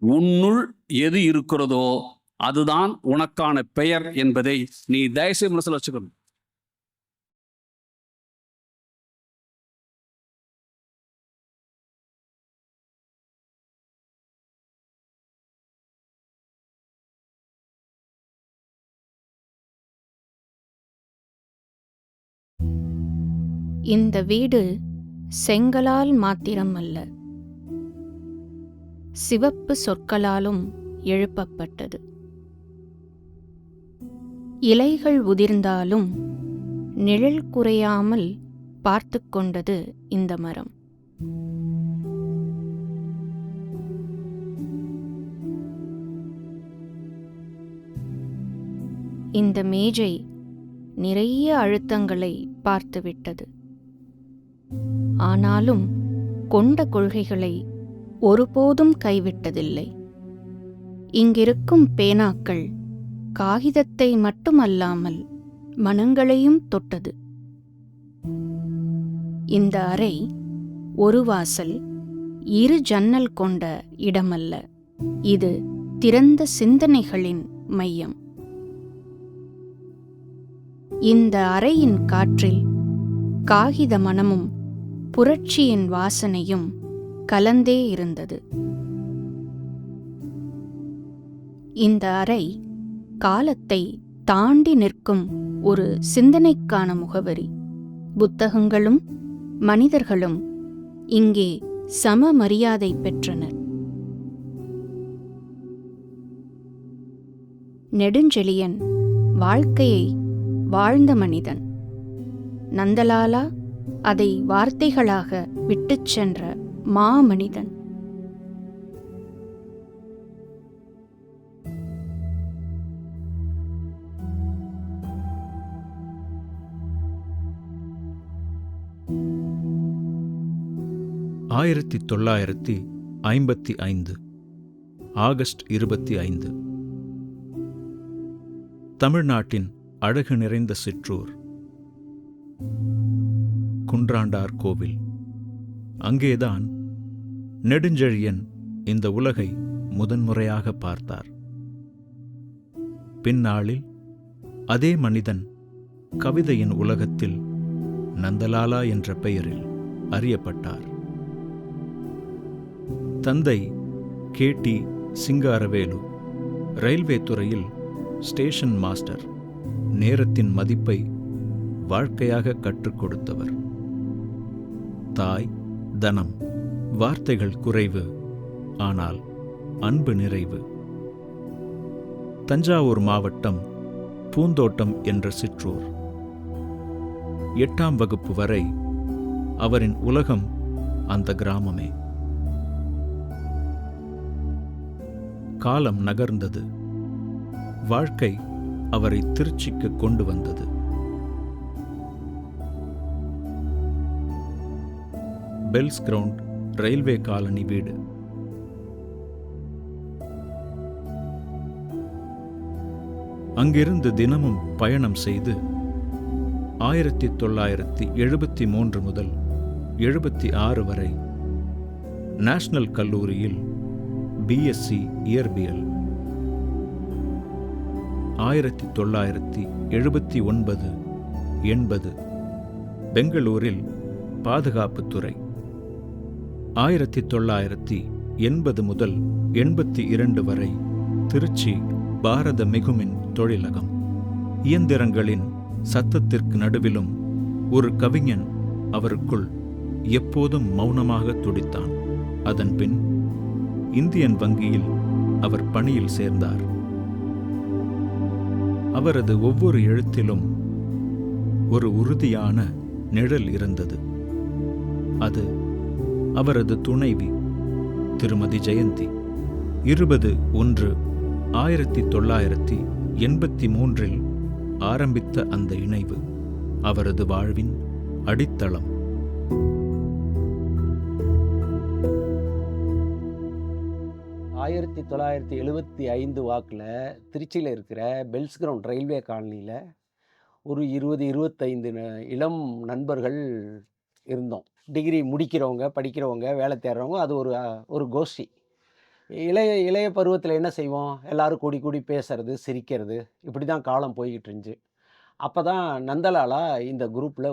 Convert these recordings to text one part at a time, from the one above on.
உன்னுள் எது இருக்கிறதோ அதுதான் உனக்கான பெயர் என்பதை நீ தயவுசெய்து மனசுல வச்சுக்கணும். இந்த வீடு செங்கலால் மாத்திரம் அல்ல, சிவப்பு சொற்களாலும் எழுப்பப்பட்டது. இலைகள் உதிர்ந்தாலும் நிழல் குறையாமல் பார்த்து கொண்டது இந்த மரம். இந்த மேஜை நிறைய அழுத்தங்களை பார்த்துவிட்டது. ஆனாலும் கொண்ட கொள்கைகளை ஒருபோதும் கைவிட்டதில்லை. இங்கிருக்கும் பேனாக்கள் காகிதத்தை மட்டுமல்லாமல் மனங்களையும் தொட்டது. இந்த அறை ஒரு வாசல், இரு ஜன்னல் கொண்ட இடமல்ல, இது திறந்த சிந்தனைகளின் மையம். இந்த அறையின் காற்றில் காகித மனமும் புரட்சியின் வாசனையும் கலந்தே இருந்தது. இந்த அறை காலத்தை தாண்டி நிற்கும் ஒரு சிந்தனைக்கான முகவரி. புத்தகங்களும் மனிதர்களும் இங்கே சம மரியாதை பெற்றனர். நெடுஞ்செழியன் வாழ்க்கையை வாழ்ந்த மனிதன். நந்தலாலா அதை வார்த்தைகளாக விட்டுச் சென்ற மாமனிதன். ஆயிரத்தி 1955 ஆகஸ்ட் 25. தமிழ்நாட்டின் அழகு நிறைந்த சிற்றூர் குன்றாண்டார் கோவில். அங்கேதான் நெடுஞ்செழியன் இந்த உலகை முதன்முறையாக பார்த்தார். பின்னாளில் அதே மனிதன் கவிதையின் உலகத்தில் நந்தலாலா என்ற பெயரில் அறியப்பட்டார். தந்தை கே.டி. சிங்காரவேலு ரயில்வே துறையில் ஸ்டேஷன் மாஸ்டர். நேரத்தின் மதிப்பை வாழ்க்கையாக கற்றுக் கொடுத்தவர். தாய் தனம், வார்த்தைகள் குறைவு, ஆனால் அன்பு நிறைவு. தஞ்சாவூர் மாவட்டம் பூந்தோட்டம் என்ற சிற்றூர். 8ஆம் வகுப்பு வரை அவரின் உலகம் அந்த கிராமமே. காலம் நகர்ந்தது. வாழ்க்கை அவரை திருச்சிக்கு கொண்டு வந்தது. பெல்ஸ் கிரவுண்ட் ரயில்வே காலனி வீடு. அங்கிருந்து தினமும் பயணம் செய்து 1973 முதல் 76 வரை நேஷனல் கல்லூரியில் பிஎஸ்சி இயற்பியல், 1979-80 பெங்களூரில் பாதுகாப்புத்துறை, 1980 முதல் 82 வரை திருச்சி பாரத மிகுமின் தொழிலகம். இயந்திரங்களின் சத்தத்திற்கு நடுவிலும் ஒரு கவிஞன் அவருக்குள் எப்போதும் மௌனமாக துடித்தான். அதன்பின் இந்தியன் வங்கியில் அவர் பணியில் சேர்ந்தார். அவரது ஒவ்வொரு எழுத்திலும் ஒரு உறுதியான நிழல் இருந்தது. அது அவரது துணைவி திருமதி ஜெயந்தி. 20-1-1983 ஆரம்பித்த அந்த இணைவு அவரது வாழ்வின் அடித்தளம். ஆயிரத்தி 1975 வாக்கில் திருச்சியில் இருக்கிற பெல்ஸ் கிரவுண்ட் ரயில்வே காலனியில் ஒரு 20-25 இளம் நண்பர்கள் இருந்தோம். டிகிரி முடிக்கிறவங்க, படிக்கிறவங்க, வேலை தேடுறவங்க, அது ஒரு கோஷ்டி. இளைய இளைய பருவத்தில் என்ன செய்வோம்? எல்லாரும் கூடி கூடி பேசுறது, சிரிக்கிறது இப்படி தான் காலம் போய்க்கிட்டு இருந்துச்சு. அப்ப தான் நந்தலாலா இந்த குரூப்ல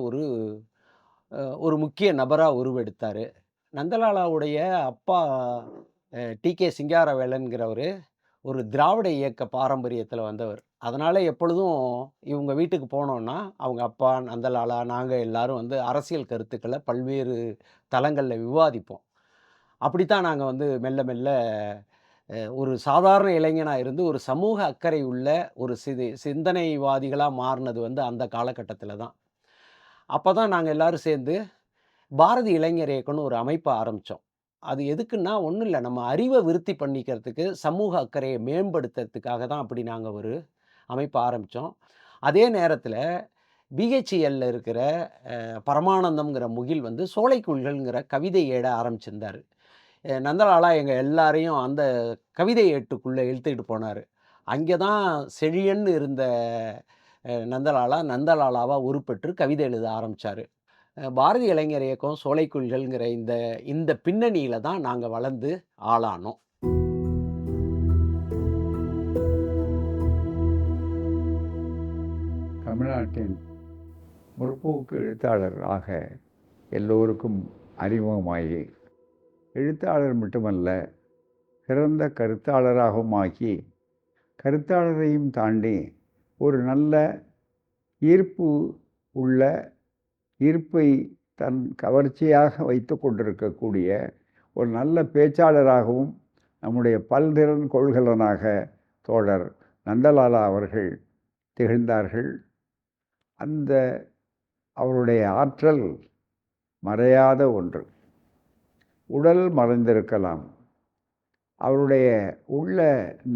ஒரு முக்கிய நபரா உருவெடுத்தாரு. நந்தலாலாவுடைய அப்பா டி.கே. சிங்காரவேலன்கிறவரு ஒரு திராவிட இயக்க பாரம்பரியத்தில வந்தவர். அதனால எப்பொழுதும் இவங்க வீட்டுக்கு போனோம்னா, அவங்க அப்பா, நந்தலாலா, நாங்க எல்லாரும் வந்து அரசியல் கருத்துக்கள பல்வேறு தளங்கள்ல விவாதிப்போம். அப்படித்தான் நாங்க வந்து மெல்ல மெல்ல ஒரு சாதாரண இளைஞனா இருந்து ஒரு சமூக அக்கறை உள்ள ஒரு சிந்தனைவாதிகளா மாறுனது வந்து அந்த காலகட்டத்தில தான். அப்ப தான் நாங்க எல்லாரும் சேர்ந்து பாரதி இளைஞர் இயக்கம்னு ஒரு அமைப்ப ஆரம்பிச்சோம். அது எதுக்குன்னா, ஒண்ணும் இல்ல. நம்ம அறிவ விருத்தி பண்ணிக்கிறதுக்கு, சமூக அக்கறைய மேம்படுத்துறதுக்காக தான் அப்படி நாங்க ஒரு அமைப்ப ஆரம்பிச்சோம். அதே நேரத்தில பிஹெச்இஎல்ல இருக்கிற பரமானந்தம்ங்கிற முகில் வந்து சோலைக்குள்கள்ங்கிற கவிதை ஏட ஆரம்பிச்சிருந்தாரு. நந்தலாலா எங்க எல்லாரையும் அந்த கவிதை ஏட்டுக்குள்ள இழுத்துக்கிட்டு போனாரு. அங்கே தான் செழியன்னு இருந்த நந்தலாலாவா உருப்பெற்று கவிதை எழுத ஆரம்பிச்சாரு. பாரதி இளைஞர் இயக்கம், சோலைக்குள்கள்ங்கிற இந்த இந்த பின்னணியில தான் நாங்க வளர்ந்து ஆளானோம். தமிழ்நாட்டின் முற்போக்கு எழுத்தாளராக எல்லோருக்கும் அறிமுகமாகி, எழுத்தாளர் மட்டுமல்ல, சிறந்த கருத்தாளராகவும் ஆக்கி, கருத்தாளரையும் தாண்டி ஒரு நல்ல ஈர்ப்பு உள்ள ஈர்ப்பை தன் கவர்ச்சியாக வைத்து கொண்டிருக்கக்கூடிய ஒரு நல்ல பேச்சாளராகவும் நம்முடைய பல்திறன் கொள்கலனாக தோழர் நந்தலாலா அவர்கள் திகழ்ந்தார்கள். அந்த அவருடைய ஆற்றல் மறையாத ஒன்று. உடல் மறைந்திருக்கலாம், அவருடைய உள்ள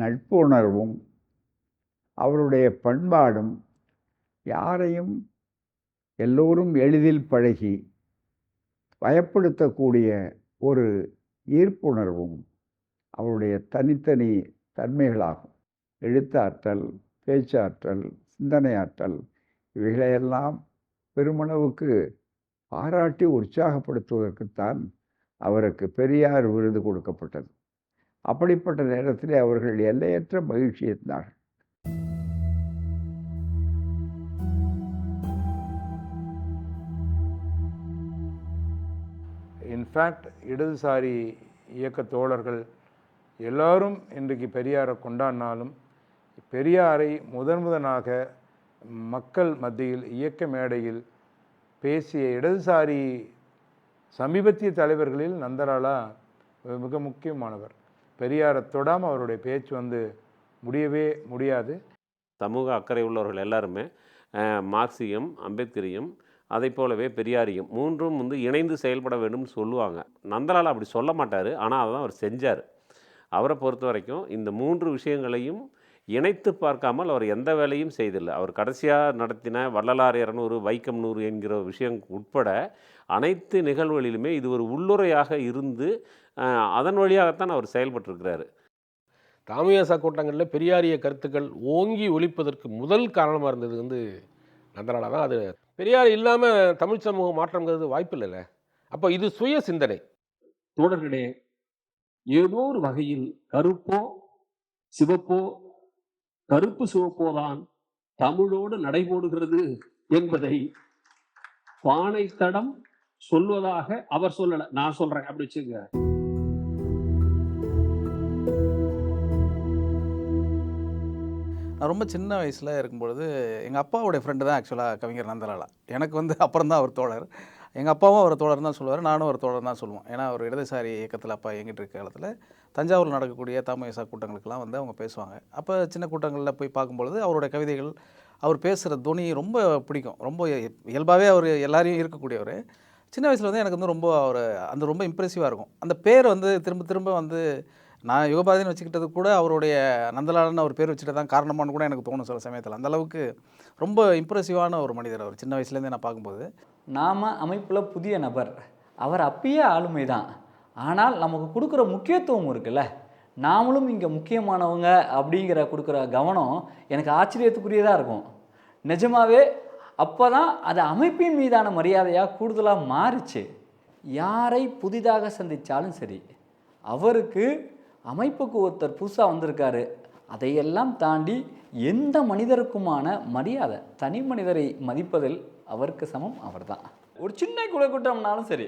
நட்பு உணர்வும் அவருடைய பண்பாடும் யாரையும் எல்லோரும் எளிதில் பழகி பயப்படுத்தக்கூடிய ஒரு ஈர்ப்புணர்வும் அவருடைய தனித்தனி தன்மைகளாகும். எழுத்தாற்றல், பேச்சாற்றல், சிந்தனையாற்றல் இவைகளையெல்லாம் பெருமளவுக்கு பாராட்டி உற்சாகப்படுத்துவதற்குத்தான் அவருக்கு பெரியார் விருது கொடுக்கப்பட்டது. அப்படிப்பட்ட நேரத்திலே அவர்கள் எல்லையற்ற மகிழ்ச்சி இருந்தார்கள். இன்ஃபேக்ட் இடதுசாரி இயக்க தோழர்கள் எல்லாரும் இன்றைக்கு பெரியாரை கொண்டாடினாலும், பெரியாரை முதனாக மக்கள் மத்தியில் இயக்க மேடையில் பேசிய இடதுசாரி சமீபத்திய தலைவர்களில் நந்தலாலா மிக முக்கியமானவர். பெரியாரை தொடாமல் அவருடைய பேச்சு வந்து முடியவே முடியாது. சமூக அக்கறை உள்ளவர்கள் எல்லாருமே மார்க்சியம், அம்பேத்கரையும் அதை போலவே பெரியாரையும் மூன்றும் வந்து இணைந்து செயல்பட வேண்டும்னு சொல்லுவாங்க. நந்தலாலா அப்படி சொல்ல மாட்டார், ஆனால் அதை தான் அவர் செஞ்சார். அவரை பொறுத்த வரைக்கும் இந்த மூன்று விஷயங்களையும் இணைத்து பார்க்காமல் அவர் எந்த வேலையும் செய்தில்லை. அவர் கடைசியாக நடத்தின வள்ளலார் 200, வைக்கம் 100 என்கிற விஷயம் உட்பட அனைத்து நிகழ்வுகளிலுமே இது ஒரு உள்ளுரையாக இருந்து அதன் வழியாகத்தான் அவர் செயல்பட்டிருக்கிறாரு. தாமியாசா கூட்டங்களில் பெரியாரிய கருத்துக்கள் ஓங்கி ஒலிப்பதற்கு முதல் காரணமாக இருந்தது வந்து நந்தலாலா தான். அது பெரியார் இல்லாமல் தமிழ் சமூகம் மாற்றங்கிறது வாய்ப்பு இல்லைல்ல. அப்போ இது சுய சிந்தனை. தோழர்களே, ஏதோ ஒரு வகையில் கருப்போ சிவப்போ, கருப்பு சிவப்போதான் தமிழோடு நடைபோடுகிறது என்பதை பானைத்தடம் சொல்வதாக அவர் சொல்லல, நான் சொல்றேன். அப்படி வச்சுங்க. நான் ரொம்ப சின்ன வயசில் இருக்கும்பொழுது எங்கள் அப்பாவுடைய ஃப்ரெண்டு தான் ஆக்சுவலாக கவிஞர் நந்தலாலா. எனக்கு வந்து அப்புறம் தான் அவர் தோழர். எங்கள் அப்பாவும் அவர் தோழர் தான் சொல்லுவார், நானும் ஒரு தோழர் தான் சொல்லுவோம். ஏன்னா ஒரு இடதுசாரி இயக்கத்தில் அப்பா இயங்கிட்டு இருக்க காலத்தில் தஞ்சாவூரில் நடக்கக்கூடிய தாமயசா கூட்டங்களுக்கெல்லாம் வந்து அவங்க பேசுவாங்க. அப்போ சின்ன கூட்டங்களில் போய் பார்க்கும்பொழுது அவருடைய கவிதைகள், அவர் பேசுகிற துணி ரொம்ப பிடிக்கும். ரொம்ப இயல்பாகவே அவர் எல்லாரையும் இருக்கக்கூடியவர். சின்ன வயசில் வந்து எனக்கு வந்து ரொம்ப அவர் அந்த ரொம்ப இம்ப்ரெசிவாக இருக்கும். அந்த பேர் வந்து திரும்ப திரும்ப வந்து நான் யுகபாதின்னு வச்சுக்கிட்டது கூட அவருடைய நந்தலாலன்னு அவர் பேர் வச்சுட்டு தான் காரணமானு கூட எனக்கு தோணும் சில சமயத்தில். அந்தளவுக்கு ரொம்ப இம்ப்ரெசிவான ஒரு மனிதர் அவர் சின்ன வயசுலேருந்தே நான் பார்க்கும்போது. நாம் அமைப்பில் புதிய நபர், அவர் அப்பயே ஆளுமை தான். ஆனால் நமக்கு கொடுக்குற முக்கியத்துவம் இருக்குல்ல, நாமளும் இங்கே முக்கியமானவங்க அப்படிங்கிற கொடுக்குற கவனம் எனக்கு ஆச்சரியத்துக்குரியதாக இருக்கும். நிஜமாகவே அப்போ தான் அது அமைப்பின் மீதான மரியாதையாக கூடுதலாக மாறிச்சு. யாரை புதிதாக சந்தித்தாலும் சரி, அவருக்கு அமைப்புக்கு ஒருத்தர் புதுசாக வந்திருக்காரு, அதையெல்லாம் தாண்டி எந்த மனிதருக்குமான மரியாதை, தனி மனிதரை மதிப்பதில் அவருக்கு சமம் அவர்தான். ஒரு சின்ன குலை கூட்டம்னாலும் சரி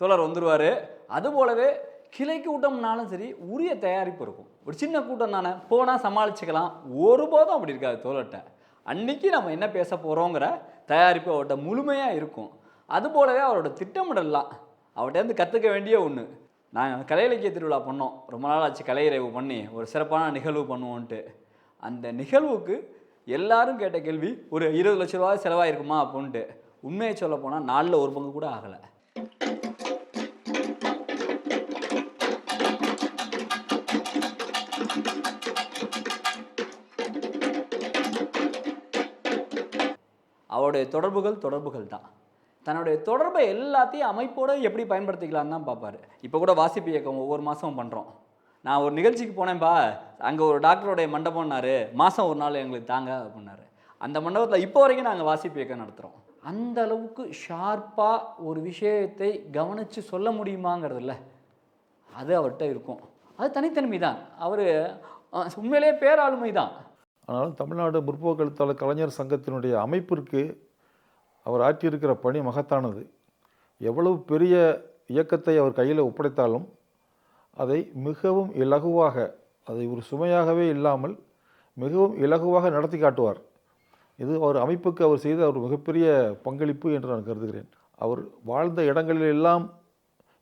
தோழர் வந்துடுவார். அதுபோலவே கிளைக்கு கூட்டம்னாலும் சரி உரிய தயாரிப்பு இருக்கும். ஒரு சின்ன கூட்டம் தானே, போனால் சமாளிச்சுக்கலாம். ஒருபோதும் அப்படி இருக்காது தோழர்கிட்ட. அன்னைக்கு நம்ம என்ன பேச போகிறோங்கிற தயாரிப்பு அவர்கிட்ட முழுமையாக இருக்கும். அதுபோலவே அவரோட திட்டமிடலாம் அவர்கிட்ட கற்றுக்க வேண்டிய ஒன்று. நாங்கள் கலை இலக்கிய திருவிழா பண்ணோம், ரொம்ப நாள் ஆச்சு கலையிறைவு பண்ணி ஒரு சிறப்பான நிகழ்வு பண்ணுவோன்ட்டு. அந்த நிகழ்வுக்கு எல்லாரும் கேட்ட கேள்வி, ஒரு 20 லட்ச ரூபா செலவாயிருக்குமா அப்படின்ட்டு. உண்மையை சொல்ல போனால் 4ல் 1 பங்கு கூட ஆகலை. அவருடைய தொடர்புகள் தான். தன்னுடைய தொடர்பை எல்லாத்தையும் அமைப்போடு எப்படி பயன்படுத்திக்கலான்னு தான் பார்ப்பார். இப்போ கூட வாசிப்பு இயக்கம் ஒவ்வொரு மாதமும் பண்ணுறோம். நான் ஒரு நிகழ்ச்சிக்கு போனேன்ப்பா, அங்கே ஒரு டாக்டருடைய மண்டபம்னாரு, மாதம் ஒரு நாள் எங்களுக்கு தாங்க அப்படின்னாரு. அந்த மண்டபத்தில் இப்போ வரைக்கும் நாங்கள் வாசிப்பு இயக்கம் நடத்துகிறோம். அந்த அளவுக்கு ஷார்ப்பாக ஒரு விஷயத்தை கவனித்து சொல்ல முடியுமாங்கிறது இல்லை, அது அவர்கிட்ட இருக்கும். அது தனித்தன்மை தான். அவர் உண்மையிலேயே பேராளுமை தான். ஆனாலும் தமிழ்நாடு முற்போக்கு எழுத்தாளர் கலைஞர் சங்கத்தினுடைய அமைப்பிற்கு அவர் ஆற்றியிருக்கிற பணி மகத்தானது. எவ்வளவு பெரிய இயக்கத்தை அவர் கையில் ஒப்படைத்தாலும் அதை மிகவும் இலகுவாக, அதை ஒரு சுமையாகவே இல்லாமல் மிகவும் இலகுவாக நடத்தி காட்டுவார். இது அவர் அமைப்புக்கு அவர் செய்த ஒரு மிகப்பெரிய பங்களிப்பு என்று நான் கருதுகிறேன். அவர் வாழ்ந்த இடங்களில் எல்லாம்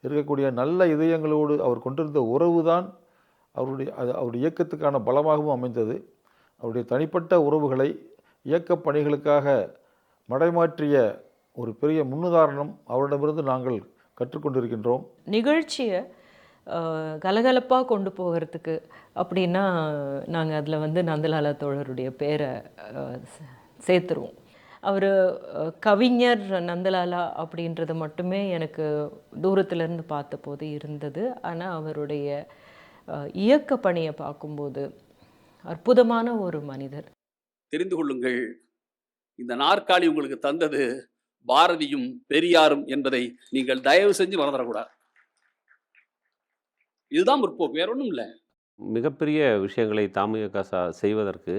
இருக்கக்கூடிய நல்ல இதயங்களோடு அவர் கொண்டிருந்த உறவு தான் அவருடைய இயக்கத்துக்கான பலமாகவும் அமைந்தது. அவருடைய தனிப்பட்ட உறவுகளை இயக்கப் பணிகளுக்காக மடைமாற்றிய ஒரு பெரிய முன்னுதாரணம் அவரிடமிருந்து நாங்கள் கற்றுக்கொண்டிருக்கின்றோம். நிகழ்ச்சியை கலகலப்பாக கொண்டு போகிறதுக்கு அப்படின்னா நாங்கள் அதில் நந்தலாலா தோழருடைய பேரை சேர்த்துருவோம். அவர் கவிஞர் நந்தலாலா அப்படின்றது மட்டுமே எனக்கு தூரத்திலேருந்து பார்த்தபோது இருந்தது. ஆனால் அவருடைய இயக்க பணியை பார்க்கும்போது அற்புதமான ஒரு மனிதர். தெரிந்து கொள்ளுங்கள், இந்த நாற்காலி உங்களுக்கு தந்தது பாரதியும் பெரியாரும் என்பதை நீங்கள் தயவு செஞ்சு மறந்துடக்கூடாது. இதுதான் முற்போக்கு, வேற ஒன்றும் இல்லை. மிகப்பெரிய விஷயங்களை தாமுக செய்வதற்கு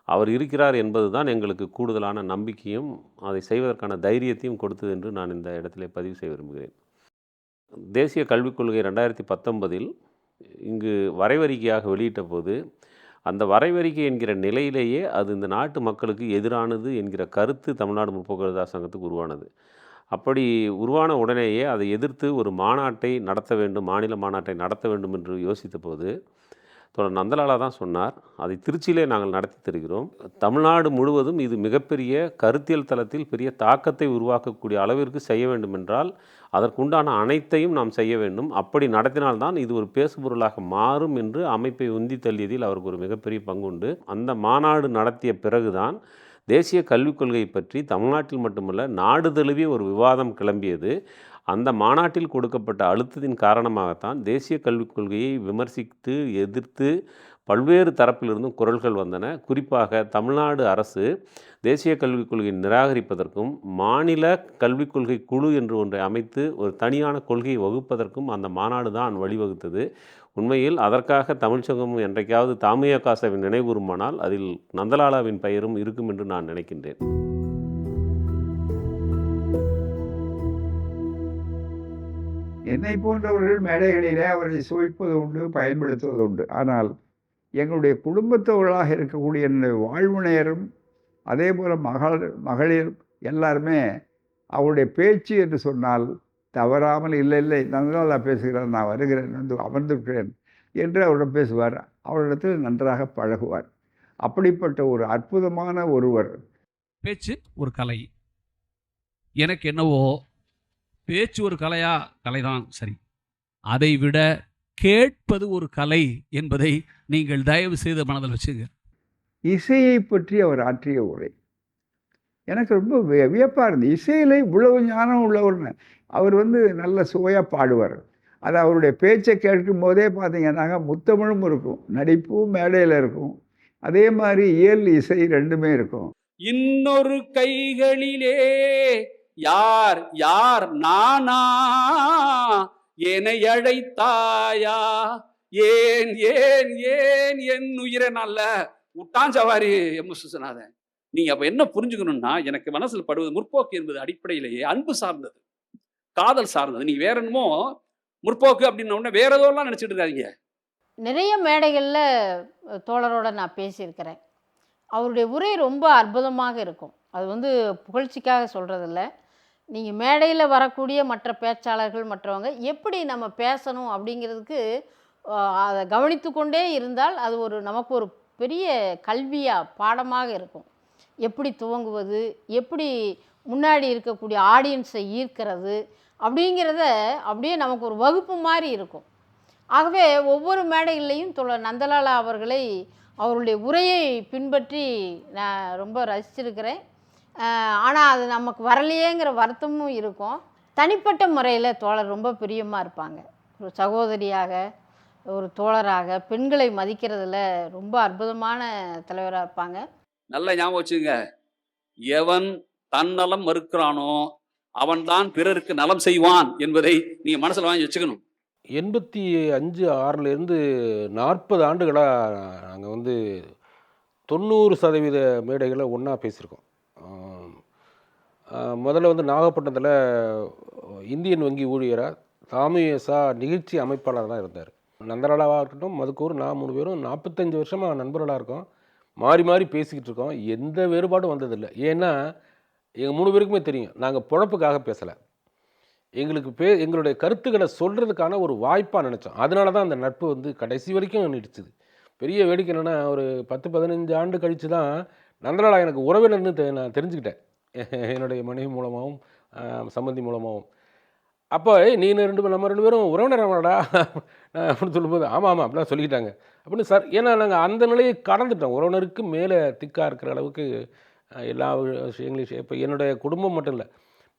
அவர் இருக்கிறார் என்பது தான் எங்களுக்கு கூடுதலான நம்பிக்கையும் அதை செய்வதற்கான தைரியத்தையும் கொடுத்தது என்று நான் இந்த இடத்திலே பதிவு செய்ய விரும்புகிறேன். தேசிய கல்விக் கொள்கை 2019 இங்கு வரைவறிக்கையாக வெளியிட்ட போது அந்த வரைவறிக்கை என்கிற நிலையிலேயே அது இந்த நாட்டு மக்களுக்கு எதிரானது என்கிற கருத்து தமிழ்நாடு முற்போக்கு எழுத்தாளர் சங்கத்துக்கு உருவானது. அப்படி உருவான உடனேயே அதை எதிர்த்து ஒரு மாநாட்டை நடத்த வேண்டும், மாநில மாநாட்டை நடத்த வேண்டும் என்று யோசித்த போது தோழர் நந்தலாலா தான் சொன்னார். அதை திருச்சியிலே நாங்கள் நடத்தி தருகிறோம். தமிழ்நாடு முழுவதும் இது மிகப்பெரிய கருத்தியல் தளத்தில் பெரிய தாக்கத்தை உருவாக்கக்கூடிய அளவிற்கு செய்ய வேண்டும் என்றால் அதற்குண்டான அனைத்தையும் நாம் செய்ய வேண்டும். அப்படி நடத்தினால்தான் இது ஒரு பேசுபொருளாக மாறும் என்று அமைப்பை உந்தி தள்ளியதில் அவருக்கு ஒரு மிகப்பெரிய பங்குண்டு. அந்த மாநாடு நடத்திய பிறகுதான் தேசிய கல்விக் கொள்கை பற்றி தமிழ்நாட்டில் மட்டுமல்ல நாடு தழுவிய ஒரு விவாதம் கிளம்பியது. அந்த மாநாட்டில் கொடுக்கப்பட்ட அழுத்தத்தின் காரணமாகத்தான் தேசிய கல்விக் கொள்கையை விமர்சித்து எதிர்த்து பல்வேறு தரப்பிலிருந்தும் குரல்கள் வந்தன. குறிப்பாக தமிழ்நாடு அரசு தேசிய கல்விக் கொள்கையை நிராகரிப்பதற்கும் மாநில கல்விக் கொள்கை குழு என்று ஒன்றை அமைத்து ஒரு தனியான கொள்கையை வகுப்பதற்கும் அந்த மாநாடு தான் வழிவகுத்தது. உண்மையில் அதற்காக தமிழ்ச்சங்கமும் என்றைக்காவது தாமுகாசாவின் நினைவுறுமானால் அதில் நந்தலாலாவின் பெயரும் இருக்கும் என்று நான் நினைக்கின்றேன். என்னை போன்றவர்கள் மேடைகளிலே அவரை சுவைப்பது உண்டு, பயன்படுத்துவது உண்டு. ஆனால் எங்களுடைய குடும்பத்தவர்களாக இருக்கக்கூடிய என்னுடைய வாழ்வினையரும் அதே போல் மகளிர் எல்லாருமே அவருடைய பேச்சு என்று சொன்னால் தவறாமல் இல்லை இல்லை நந்தலாலா பேசுகிறார், நான் வருகிறேன், வந்து அமர்ந்திருக்கிறேன் என்று அவரிடம் பேசுவார். அவரிடத்தில் நன்றாக பழகுவார். அப்படிப்பட்ட ஒரு அற்புதமான ஒருவர். பேச்சு ஒரு கலை. எனக்கு என்னவோ பேச்சு ஒரு கலைதான் சரி, அதை விட கேட்பது ஒரு கலை என்பதை நீங்கள் தயவு செய்து மனதில் வச்சுங்க. இசையை பற்றி அவர் ஆற்றிய உரை எனக்கு ரொம்ப வியப்பாக இருந்தது. இசையில் இவ்வளவு ஞானம் உள்ளவர்னு. அவர் நல்ல சுவையாக பாடுவார். அது அவருடைய பேச்சை கேட்கும் போதே பார்த்தீங்கன்னாங்க முத்தமிழும் இருக்கும், நடிப்பும் மேடையில் இருக்கும், அதே மாதிரி இயல் இசை ரெண்டுமே இருக்கும். இன்னொரு கைகளிலே யார் யார் நானா என்னை அழைத்தாயா ஏன் ஏன் ஏன் என் உயிரை நல்ல விட்டான் சவாரி எம் சுசநாதன். நீங்க அப்ப என்ன புரிஞ்சுக்கணும்னா, எனக்கு மனசுல படுவது முற்போக்கு என்பது அடிப்படையிலேயே அன்பு சார்ந்தது, காதல் சார்ந்தது. நீ வேற என்னமோ முற்போக்கு அப்படின்ன உடனே வேற ஏதோலாம் நினைச்சிட்டு இருக்காதீங்க. நிறைய மேடைகளில் தோழரோட நான் பேசியிருக்கிறேன். அவருடைய உரை ரொம்ப அற்புதமாக இருக்கும். அது வந்து புகழ்ச்சிக்காக சொல்கிறதில்ல. நீங்கள் மேடையில் வரக்கூடிய மற்ற பேச்சாளர்கள் மற்றவங்க எப்படி நம்ம பேசணும் அப்படிங்கிறதுக்கு அதை கவனித்து கொண்டே இருந்தால் அது நமக்கு ஒரு பெரிய கல்வியாக பாடமாக இருக்கும். எப்படி துவங்குவது, எப்படி முன்னாடி இருக்கக்கூடிய ஆடியன்ஸை ஈர்க்கிறது அப்படிங்கிறத அப்படியே நமக்கு ஒரு வகுப்பு மாதிரி இருக்கும். ஆகவே ஒவ்வொரு மேடைகள்லையும் நந்தலாலா அவர்களை அவருடைய உரையை பின்பற்றி நான் ரொம்ப ரசிச்சிருக்கிறேன். ஆனால் அது நமக்கு வரலையேங்கிற வருத்தமும் இருக்கும். தனிப்பட்ட முறையில் தோழர் ரொம்ப பிரியமாக இருப்பாங்க. ஒரு சகோதரியாக, ஒரு தோழராக, பெண்களை மதிக்கிறதுல ரொம்ப அற்புதமான தலைவராக இருப்பாங்க. நல்ல ஞாபகம் வச்சுங்க, எவன் தன்னலம் மறுக்கிறானோ அவன்தான் பிறருக்கு நலம் செய்வான் என்பதை நீங்க மனசுல வாங்கி வச்சுக்கணும். 85, 6லேருந்து 40 ஆண்டுகளாக நாங்கள் வந்து 90% மேடைகளை ஒன்றா பேசியிருக்கோம். முதல்ல வந்து நாகப்பட்டினத்தில் இந்தியன் வங்கி ஊழியராக தாமியசா நிகழ்ச்சி அமைப்பாளராக இருந்தார். நந்தலாலாவாக இருக்கட்டும், மதுக்கூர், நான் 3 பேரும் 45 வருஷமாக நண்பர்களாக இருக்கோம். மாறி மாறி பேசிக்கிட்டு இருக்கோம். எந்த வேறுபாடும் வந்ததில்லை. ஏன்னா எங்கள் 3 பேருக்குமே தெரியும், நாங்கள் பொழப்புக்காக பேசலை. எங்களுக்கு எங்களுடைய கருத்துக்களை சொல்கிறதுக்கான ஒரு வாய்ப்பாக நினச்சோம். அதனால தான் அந்த நட்பு வந்து கடைசி வரைக்கும் நீடிச்சுது. பெரிய வேடிக்கை என்னென்னா, ஒரு 10-15 ஆண்டு கழித்து தான் நந்தலாலா எனக்கு உறவினர்னு நான் தெரிஞ்சுக்கிட்டேன், என்னுடைய மனைவி மூலமாகவும் சம்பந்தி மூலமாகவும். அப்போ நீ நம்ம 2 பேரும் உறவினராடா அப்படின்னு சொல்லும்போது, ஆமாம் ஆமாம் அப்படிலாம் சொல்லிக்கிட்டாங்க அப்படின்னு சார். ஏன்னா நாங்கள் அந்த நிலையை கடந்துட்டோம். உறவினருக்கு மேலே திக்காக இருக்கிற அளவுக்கு எல்லா விஷயங்களையும். இப்போ என்னுடைய குடும்பம் மட்டும் இல்லை,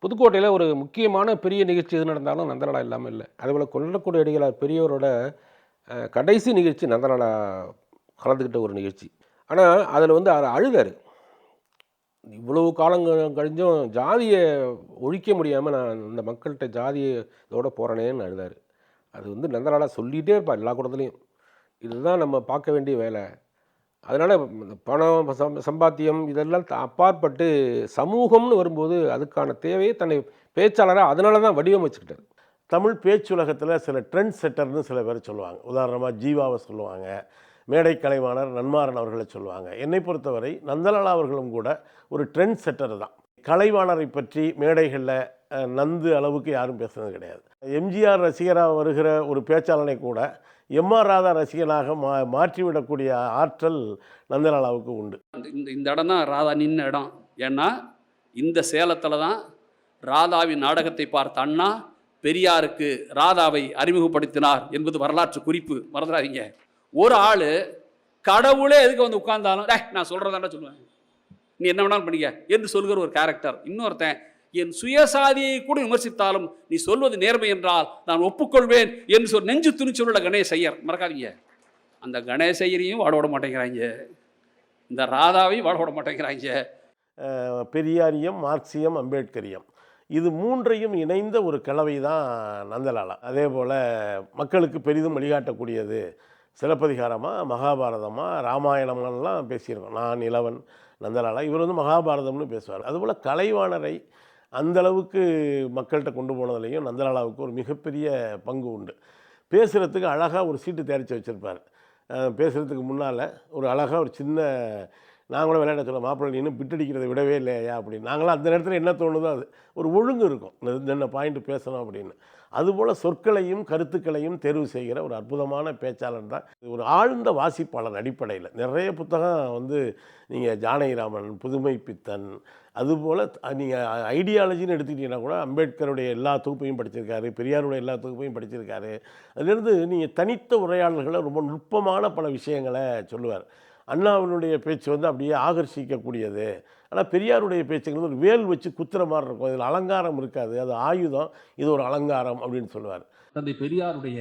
புதுக்கோட்டையில் ஒரு முக்கியமான பெரிய நிகழ்ச்சி எது நடந்தாலும் நந்தலாலா இல்லாமல் இல்லை. அதேபோல் கொல்லக்கூடிய அடிகளார் பெரியவரோட கடைசி நிகழ்ச்சி நந்தலாலா கலந்துக்கிட்ட ஒரு நிகழ்ச்சி. ஆனால் அதில் வந்து அவர் அழுதார். இவ்வளவு காலங்கள் கழிஞ்சும் ஜாதியை ஒழிக்க முடியாமல் நான் இந்த மக்கள்கிட்ட ஜாதியை இதோட போகிறேனேன்னு அழுதார். அது வந்து நந்தலாலா சொல்லிகிட்டே இருப்பார் எல்லா கூடத்துலேயும். இதுதான் நம்ம பார்க்க வேண்டிய வேலை. அதனால் பணம், சம்பாத்தியம் இதெல்லாம் அப்பாற்பட்டு சமூகம்னு வரும்போது அதுக்கான தேவையை தன்னை பேச்சாளராக அதனால தான் வடிவமைச்சுக்கிட்டார். தமிழ் பேச்சுலகத்தில் சில ட்ரெண்ட் செட்டர்னு சில பேர் சொல்லுவாங்க. உதாரணமாக ஜீவாவை சொல்லுவாங்க, மேடை கலைவாணர் நன்மாறன் அவர்களை சொல்லுவாங்க. என்னை பொறுத்தவரை நந்தலாலா அவர்களும் கூட ஒரு ட்ரெண்ட் செட்டர் தான். கலைவாணரை பற்றி மேடைகளில் நந்து அளவுக்கு யாரும் பேசுனது கிடையாது. எம்ஜிஆர் ரசிகராக வருகிற ஒரு பேச்சாளனை கூட எம்ஆர் ராதா ரசிகனாக மாற்றிவிடக்கூடிய ஆற்றல் நந்தலாலாவுக்கு உண்டு. இந்த இடம் தான் ராதா நின்ன இடம். ஏன்னா இந்த சேலத்தில் தான் ராதாவின் நாடகத்தை பார்த்த அண்ணா பெரியாருக்கு ராதாவை அறிமுகப்படுத்தினார் என்பது வரலாற்று குறிப்பு, மறந்துடாதீங்க. ஒரு ஆள் கடவுளே எதுக்கு வந்து உட்கார்ந்தாலும் நான் சொல்கிறதாண்டா சொல்லுவேன், நீ என்ன வேணாலும் பண்ணிக்க என்று சொல்கிற ஒரு கேரக்டர். இன்னொருத்தன் என் சுயசாதியை கூட விமர்சித்தாலும் நீ சொல்வது நேர்மை என்றால் நான் ஒப்புக்கொள்வேன் என்று சொல் நெஞ்சு துணிச்சொல்ல கணேசையர். மறக்காதீங்க, அந்த கணேசையரையும் வாட விட மாட்டேங்கிறாங்க, இந்த ராதாவையும் வாட விட மாட்டேங்கிறாங்க. பெரியாரியம், மார்க்சியம், அம்பேத்கரியம் இது மூன்றையும் இணைந்த ஒரு கலவை தான் நந்தலாலா. அதே போல் மக்களுக்கு பெரிதும் வழிகாட்டக்கூடியது சிலப்பதிகாரமாக, மகாபாரதமாக, ராமாயணம்லாம் பேசியிருக்கோம். நான் இளவன் நந்தலாலா. இவர் வந்து மகாபாரதம்னு பேசுவார். அதுபோல் கலைவாணரை அந்தளவுக்கு மக்கள்கிட்ட கொண்டு போனதுலேயும் நந்தலாலாவுக்கு ஒரு மிகப்பெரிய பங்கு உண்டு. பேசுகிறதுக்கு அழகாக ஒரு சீட்டு தயாரித்து வச்சுருப்பார். பேசுகிறதுக்கு முன்னால் ஒரு அழகாக ஒரு சின்ன, நான் கூட விளையாட சொல்ல, மாப்பிள்ளை நீ இன்னும் பிட்டடிக்கிறத விடவே இல்லையா அப்படின்னு. நாங்களாம் அந்த நேரத்தில் என்ன தோணுதோ அது ஒரு ஒழுங்கு இருக்கும், என்ன பாயிண்ட் பேசணும் அப்படின்னு. அதுபோல் சொற்களையும் கருத்துக்களையும் தேர்வு செய்கிற ஒரு அற்புதமான பேச்சாளர் தான். ஒரு ஆழ்ந்த வாசிப்பாளர் அடிப்படையில். நிறைய புத்தகம் வந்து நீங்கள் ஜானகிராமன், புதுமை பித்தன், அதுபோல் நீங்கள் ஐடியாலஜின்னு எடுத்துக்கிட்டிங்கன்னா கூட அம்பேத்கருடைய எல்லா தொகுப்பையும் படிச்சிருக்காரு, பெரியாருடைய எல்லா தொகுப்பையும் படிச்சிருக்காரு. அதுலேருந்து நீங்கள் தனித்த உரையாடல்களை ரொம்ப நுட்பமான பல விஷயங்களை சொல்லுவார். அண்ணாவினுடைய பேச்சு வந்து அப்படியே ஆகர்ஷிக்கக்கூடியது. ஆனால் பெரியாருடைய பேச்சுங்கிறது ஒரு வேல் வச்சு குத்துற மாதிரி இருக்கும், இதில் அலங்காரம் இருக்காது, அது ஆயுதம், இது ஒரு அலங்காரம் அப்படின்னு சொல்லுவார். தந்தை பெரியாருடைய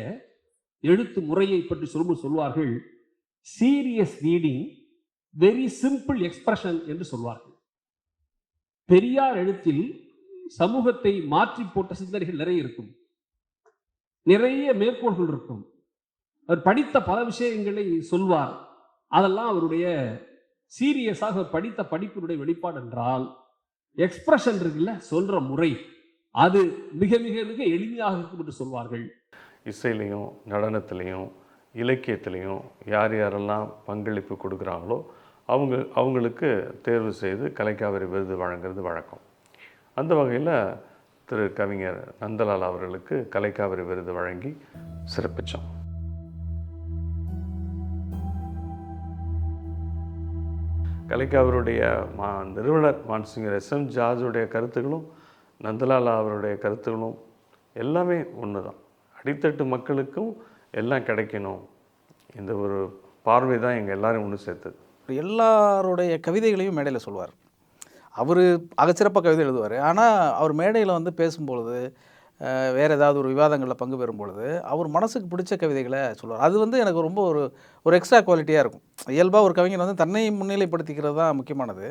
எழுத்து முறையை பற்றி சொல்வார்கள், serious reading, very simple expression என்று சொல்வார்கள். பெரியார் எழுத்தில் சமூகத்தை மாற்றி போட்ட சிந்தனைகள் நிறைய இருக்கும், நிறைய மேற்கோள்கள் இருக்கும். அவர் படித்த பல விஷயங்களை சொல்வார். அதெல்லாம் அவருடைய சீரியஸாக அவர் படித்த படிப்பினுடைய வெளிப்பாடு என்றால், எக்ஸ்பிரஷன் இருக்குல்ல, சொல்ற முறை, அது மிக மிக மிக எளிமையாக இருக்கும் என்று சொல்வார்கள். இசையிலையும் நடனத்திலையும் இலக்கியத்திலையும் யார் யாரெல்லாம் பங்களிப்பு கொடுக்குறாங்களோ அவங்களுக்கு தேர்வு செய்து கலைக்காவிரி விருது வழங்குறது வழக்கம். அந்த வகையில் திரு கவிஞர் நந்தலால் அவர்களுக்கு கலைக்காவிரி விருது வழங்கி சிறப்பித்தோம். கலைக்காவிரியுடைய நிறுவனர் மான்சிங்கர் SM ஜார்ஜுடைய கருத்துக்களும் நந்தலால் அவருடைய கருத்துக்களும் எல்லாமே ஒன்று தான். அடித்தட்டு மக்களுக்கும் எல்லாம் கிடைக்கணும், இந்த ஒரு பார்வை தான் எங்கள் எல்லாரும் ஒன்று சேர்த்தது. எல்லாருடைய கவிதைகளையும் மேடையில் சொல்லுவார். அவர் அகச்சிறப்பாக கவிதை எழுதுவார். ஆனால் அவர் மேடையில் வந்து பேசும்பொழுது, வேறு ஏதாவது ஒரு விவாதங்களில் பங்கு பெறும்பொழுது அவர் மனசுக்கு பிடிச்ச கவிதைகளை சொல்லுவார். அது வந்து எனக்கு ரொம்ப ஒரு எக்ஸ்ட்ரா குவாலிட்டியாக இருக்கும். இயல்பாக ஒரு கவிஞர் வந்து தன்னை முன்னிலைப்படுத்திக்கிறது தான் முக்கியமானது.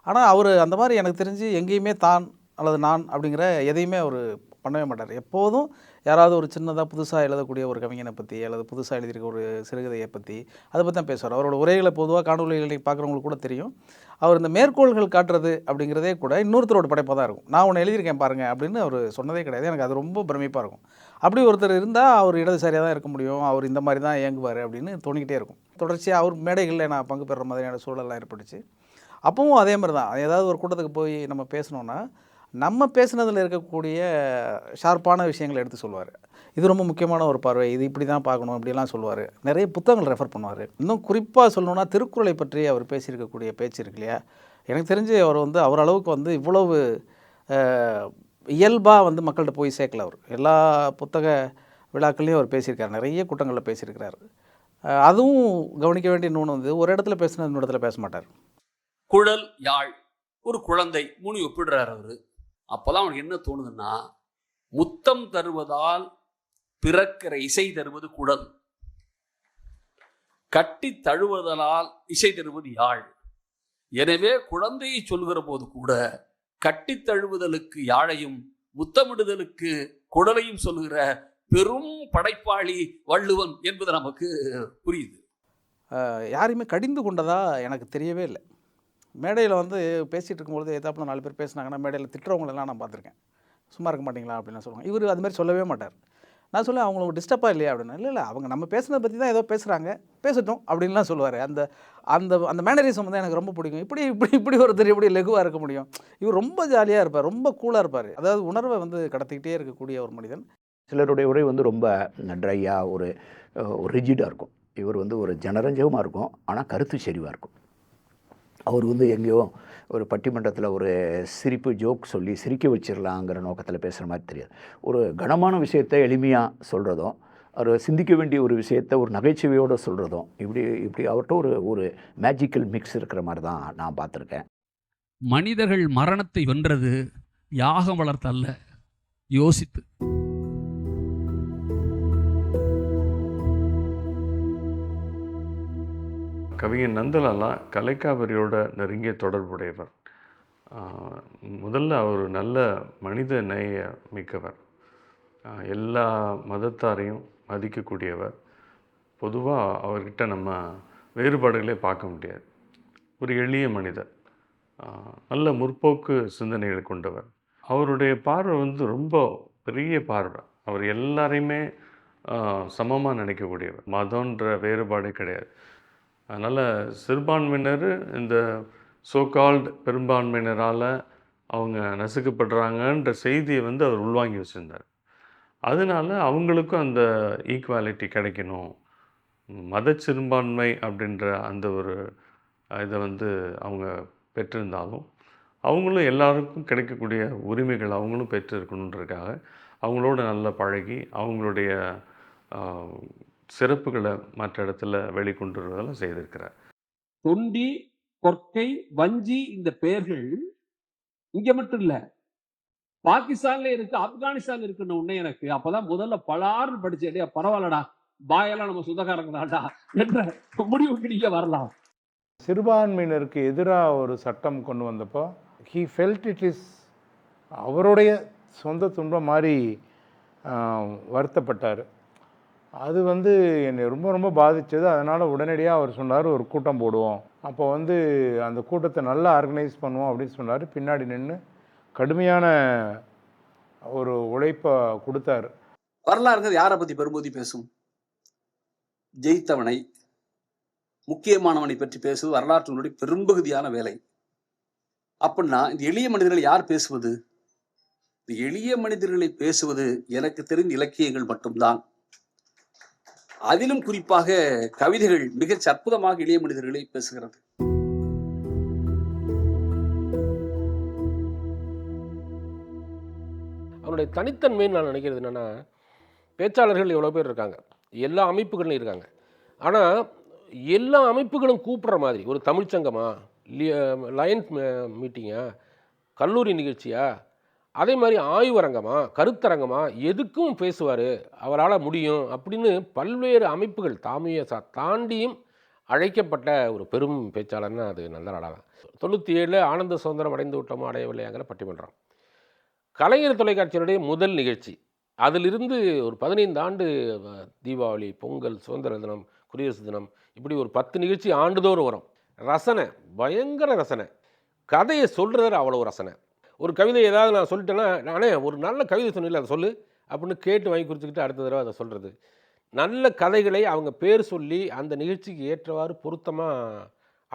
ஆனால் அவர் அந்த மாதிரி எனக்கு தெரிஞ்சு எங்கேயுமே தான் அல்லது நான் அப்படிங்கிற எதையுமே அவர் பண்ணவே மாட்டார். எப்போதும் யாராவது ஒரு சின்னதாக புதுசாக எழுதக்கூடிய ஒரு கவிஞனை பற்றி அல்லது புதுசாக எழுதியிருக்க ஒரு சிறுகதையை பற்றி அதை பற்றி தான் பேசுவார். அவரோட உரைகளை பொதுவாக காணொலிகளை பார்க்குறவங்களுக்கு கூட தெரியும். அவர் இந்த மேற்கோள்கள் காட்டுறது அப்படிங்கிறதே கூட இன்னொருத்தரோட படைப்பாக தான் இருக்கும். நான் ஒன்று எழுதியிருக்கேன் பாருங்கள் அப்படின்னு அவர் சொன்னதே கிடையாது. எனக்கு அது ரொம்ப பிரமிப்பாக இருக்கும். அப்படி ஒருத்தர் இருந்தால் அவர் இடதுசாரியாக தான் இருக்க முடியும், அவர் இந்த மாதிரி தான் இயங்குவார் அப்படின்னு தோணிக்கிட்டே இருக்கும். தொடர்ச்சியாக அவர் மேடைகளில் நான் பங்கு பெறுற மாதிரியான சூழலாம் ஏற்பட்டுச்சு. அப்பவும் அதே மாதிரி தான். ஏதாவது ஒரு கூட்டத்துக்கு போய் நம்ம பேசணுன்னா நம்ம பேசுனதில் இருக்கக்கூடிய ஷார்ப்பான விஷயங்களை எடுத்து சொல்லுவார். இது ரொம்ப முக்கியமான ஒரு பார்வை, இது இப்படி தான் பார்க்கணும் இப்படிலாம் சொல்லுவார். நிறைய புத்தகங்கள் ரெஃபர் பண்ணுவார். இன்னும் குறிப்பாக சொல்லணுன்னா திருக்குறளை பற்றி அவர் பேசியிருக்கக்கூடிய பேச்சு இருக்கு இல்லையா, எனக்கு தெரிஞ்சு அவர் வந்து அவர் அளவுக்கு வந்து இவ்வளவு இயல்பாக வந்து மக்கள்கிட்ட போய் சேர்க்கல. அவர் எல்லா புத்தக விழாக்கள்லையும் அவர் பேசியிருக்கார், நிறைய கூட்டங்களில் பேசியிருக்கிறார். அதுவும் கவனிக்க வேண்டிய இன்னொன்று வந்து ஒரு இடத்துல பேசினா இன்னொரு இடத்துல பேச மாட்டார். குழல் யாழ், ஒரு குழந்தை 3 ஒப்பிடுறார் அவர். அப்போதான் அவனுக்கு என்ன தோணுதுன்னா, முத்தம் தருவதால் பிறக்கிற இசை தருவது குழல், கட்டி தழுவதலால் இசை தருவது யாழ். எனவே குழந்தையை சொல்கிற போது கூட கட்டி தழுவுதலுக்கு யாழையும் முத்தமிடுதலுக்கு குழலையும் சொல்லுகிற பெரும் படைப்பாளி வள்ளுவன் என்பது நமக்கு புரியுது. யாரையுமே கடிந்து கொண்டதா எனக்கு தெரியவே இல்லை. மேடையில் வந்து பேசிகிட்டு இருக்கும்பொழுது எதாப்புல 4 பேர் பேசினாங்கன்னா மேடையில் திட்டுறவங்களெல்லாம் நான் பார்த்துருக்கேன். சும்மா இருக்க மாட்டிங்களா அப்படின்னு சொல்லுவாங்க. இவர் அதுமாதிரி சொல்லவே மாட்டார். நான் சொல்லுவேன், அவங்களுக்கு டிஸ்டர்பாக இல்லையா அப்படின்னா, இல்லை அவங்க நம்ம பேசுனதை பற்றி தான் ஏதோ பேசுகிறாங்க, பேசட்டும் அப்படின்லாம் சொல்லுவார். அந்த அந்த அந்த மேனரிசம் வந்து எனக்கு ரொம்ப பிடிக்கும். இப்படி ஒருத்தர் எப்படி லெகுவாக இருக்க முடியும்? இவர் ரொம்ப ஜாலியாக இருப்பார், ரொம்ப கூலாக இருப்பார். அதாவது உணர்வை வந்து கடத்திக்கிட்டே இருக்கக்கூடிய ஒரு மனிதன். சிலருடைய உரை வந்து ரொம்ப ட்ரையாக ஒரு ரிஜிடாக இருக்கும். இவர் வந்து ஒரு ஜனரஞ்சகமாக இருக்கும், ஆனால் கருத்து செறிவாக இருக்கும். அவர் வந்து எங்கேயோ ஒரு பட்டிமன்றத்தில் ஒரு சிரிப்பு ஜோக் சொல்லி சிரிக்க வச்சிடலாங்கிற நோக்கத்தில் பேசுகிற மாதிரி தெரியாது. ஒரு கனமான விஷயத்தை எளிமையாக சொல்கிறதும், அவர் சிந்திக்க வேண்டிய ஒரு விஷயத்தை ஒரு நகைச்சுவையோடு சொல்கிறதும், இப்படி அவர்கிட்ட ஒரு மேஜிக்கல் மிக்ஸ் இருக்கிற மாதிரி தான் நான் பார்த்துருக்கேன். மனிதர்கள் மரணத்தை வென்றது யாகம் வளர்த்தல்ல, யோசித்து. கவிஞர் நந்தலாலாம் கலைக்காவிரியோட நெருங்கிய தொடர்புடையவர். முதல்ல அவர் நல்ல மனித நேய மிக்கவர், எல்லா மதத்தாரையும் மதிக்கக்கூடியவர். பொதுவாக அவர்கிட்ட நம்ம வேறுபாடுகளே பார்க்க முடியாது. ஒரு எளிய மனிதர், நல்ல முற்போக்கு சிந்தனைகளை கொண்டவர். அவருடைய பார்வை வந்து ரொம்ப பெரிய பார்வை. அவர் எல்லாரையுமே சமமாக நினைக்கக்கூடியவர், மதன்ற வேறுபாடே கிடையாது. அதனால் சிறுபான்மையினர் இந்த சோகால்டு பெரும்பான்மையினரால் அவங்க நசுக்கப்படுறாங்கன்ற செய்தியை வந்து அவர் உள்வாங்கி வச்சுருந்தார். அதனால் அவங்களுக்கும் அந்த ஈக்குவாலிட்டி கிடைக்கணும், மத சிறுபான்மை அப்படின்ற அந்த ஒரு இதை வந்து அவங்க பெற்றிருந்தாலும் அவங்களும் எல்லாருக்கும் கிடைக்கக்கூடிய உரிமைகள் அவங்களும் பெற்றிருக்கணுன்றதுக்காக அவங்களோட நல்லா பழகி அவங்களுடைய சிறப்புகளை மற்ற இடத்துல வெளிக்கொண்டு வருவதெல்லாம் செய்திருக்கிறார். தொண்டி, கொற்கை, வஞ்சி இந்த பெயர்கள் இங்க மட்டும் இல்ல, பாகிஸ்தான்ல இருக்கு, ஆப்கானிஸ்தான்ல இருக்குன்னு உடனே எனக்கு அப்பதான் முதல்ல பலாறு படிச்சேன். பரவாயில்லடா, பாயெல்லாம் நம்ம சொந்தக்காரங்கதான்டா என்ற முடிவுக்கு நீங்க வரலாம். சிறுபான்மையினருக்கு எதிராக ஒரு சட்டம் கொண்டு வந்தப்போ ஹீ ஃபெல்ட் இட் இஸ் அவருடைய சொந்த துன்பம் மாதிரி வருத்தப்பட்டார். அது வந்து என்னை ரொம்ப ரொம்ப பாதித்தது. அதனால் உடனடியாக அவர் சொன்னார், ஒரு கூட்டம் போடுவோம், அப்போ வந்து அந்த கூட்டத்தை நல்லா ஆர்கனைஸ் பண்ணுவோம் அப்படின்னு சொன்னார். பின்னாடி நின்று கடுமையான ஒரு உழைப்பை கொடுத்தாரு. வரலாறுங்கிறது யாரை பற்றி பெரும்போதி பேசும்? ஜெயித்தவனை, முக்கியமானவனை பற்றி பேசுவது வரலாற்றினுடைய பெரும்பகுதியான வேலை. அப்படின்னா இந்த எளிய மனிதர்களை யார் பேசுவது? இந்த எளிய மனிதர்களை பேசுவது எனக்கு தெரிந்த இலக்கியங்கள் மட்டும்தான். அதிலும் குறிப்பாக கவிதைகள் மிகச் அற்புதமாக எளிய மனிதர்களை பேசுகிறது. அவனுடைய தனித்தன்மைன்னு நான் நினைக்கிறது என்னென்னா, பேச்சாளர்கள் எவ்வளோ பேர் இருக்காங்க, எல்லா அமைப்புகளும் இருக்காங்க. ஆனால் எல்லா அமைப்புகளும் கூப்பிட்ற மாதிரி ஒரு தமிழ்ச்சங்கமா, லயன்ஸ் மீட்டிங்கா, கல்லூரி நிகழ்ச்சியா, அதே மாதிரி ஆய்வரங்கமா, கருத்தரங்கமா, எதுக்கும் பேசுவார், அவரால் முடியும் அப்படின்னு பல்வேறு அமைப்புகள் தாமியசா தாண்டியும் அழைக்கப்பட்ட ஒரு பெரும் பேச்சாளர்னா அது நந்தலாலா தான். 97 ஆனந்த சுதந்திரம் அடைந்து விட்டோமோ அடையவில்லையாங்கிற பட்டிமன்றம் கலைஞர் தொலைக்காட்சியினுடைய முதல் நிகழ்ச்சி. அதிலிருந்து ஒரு 15 ஆண்டு தீபாவளி, பொங்கல், சுதந்திர தினம், குடியரசு தினம், இப்படி ஒரு 10 நிகழ்ச்சி ஆண்டுதோறும் வரும். ரசனை, பயங்கர ரசனை. கதையை சொல்கிறத அவ்வளோ ரசனை. ஒரு கவிதை ஏதாவது நான் சொல்லிட்டேன்னா, நானே ஒரு நல்ல கவிதை சொன்னில்ல அதை சொல்லு அப்படின்னு கேட்டு வாங்கி குறிச்சிக்கிட்டு அடுத்த தடவை அதை சொல்கிறது. நல்ல கதைகளை அவங்க பேர் சொல்லி அந்த நிகழ்ச்சிக்கு ஏற்றவாறு பொருத்தமாக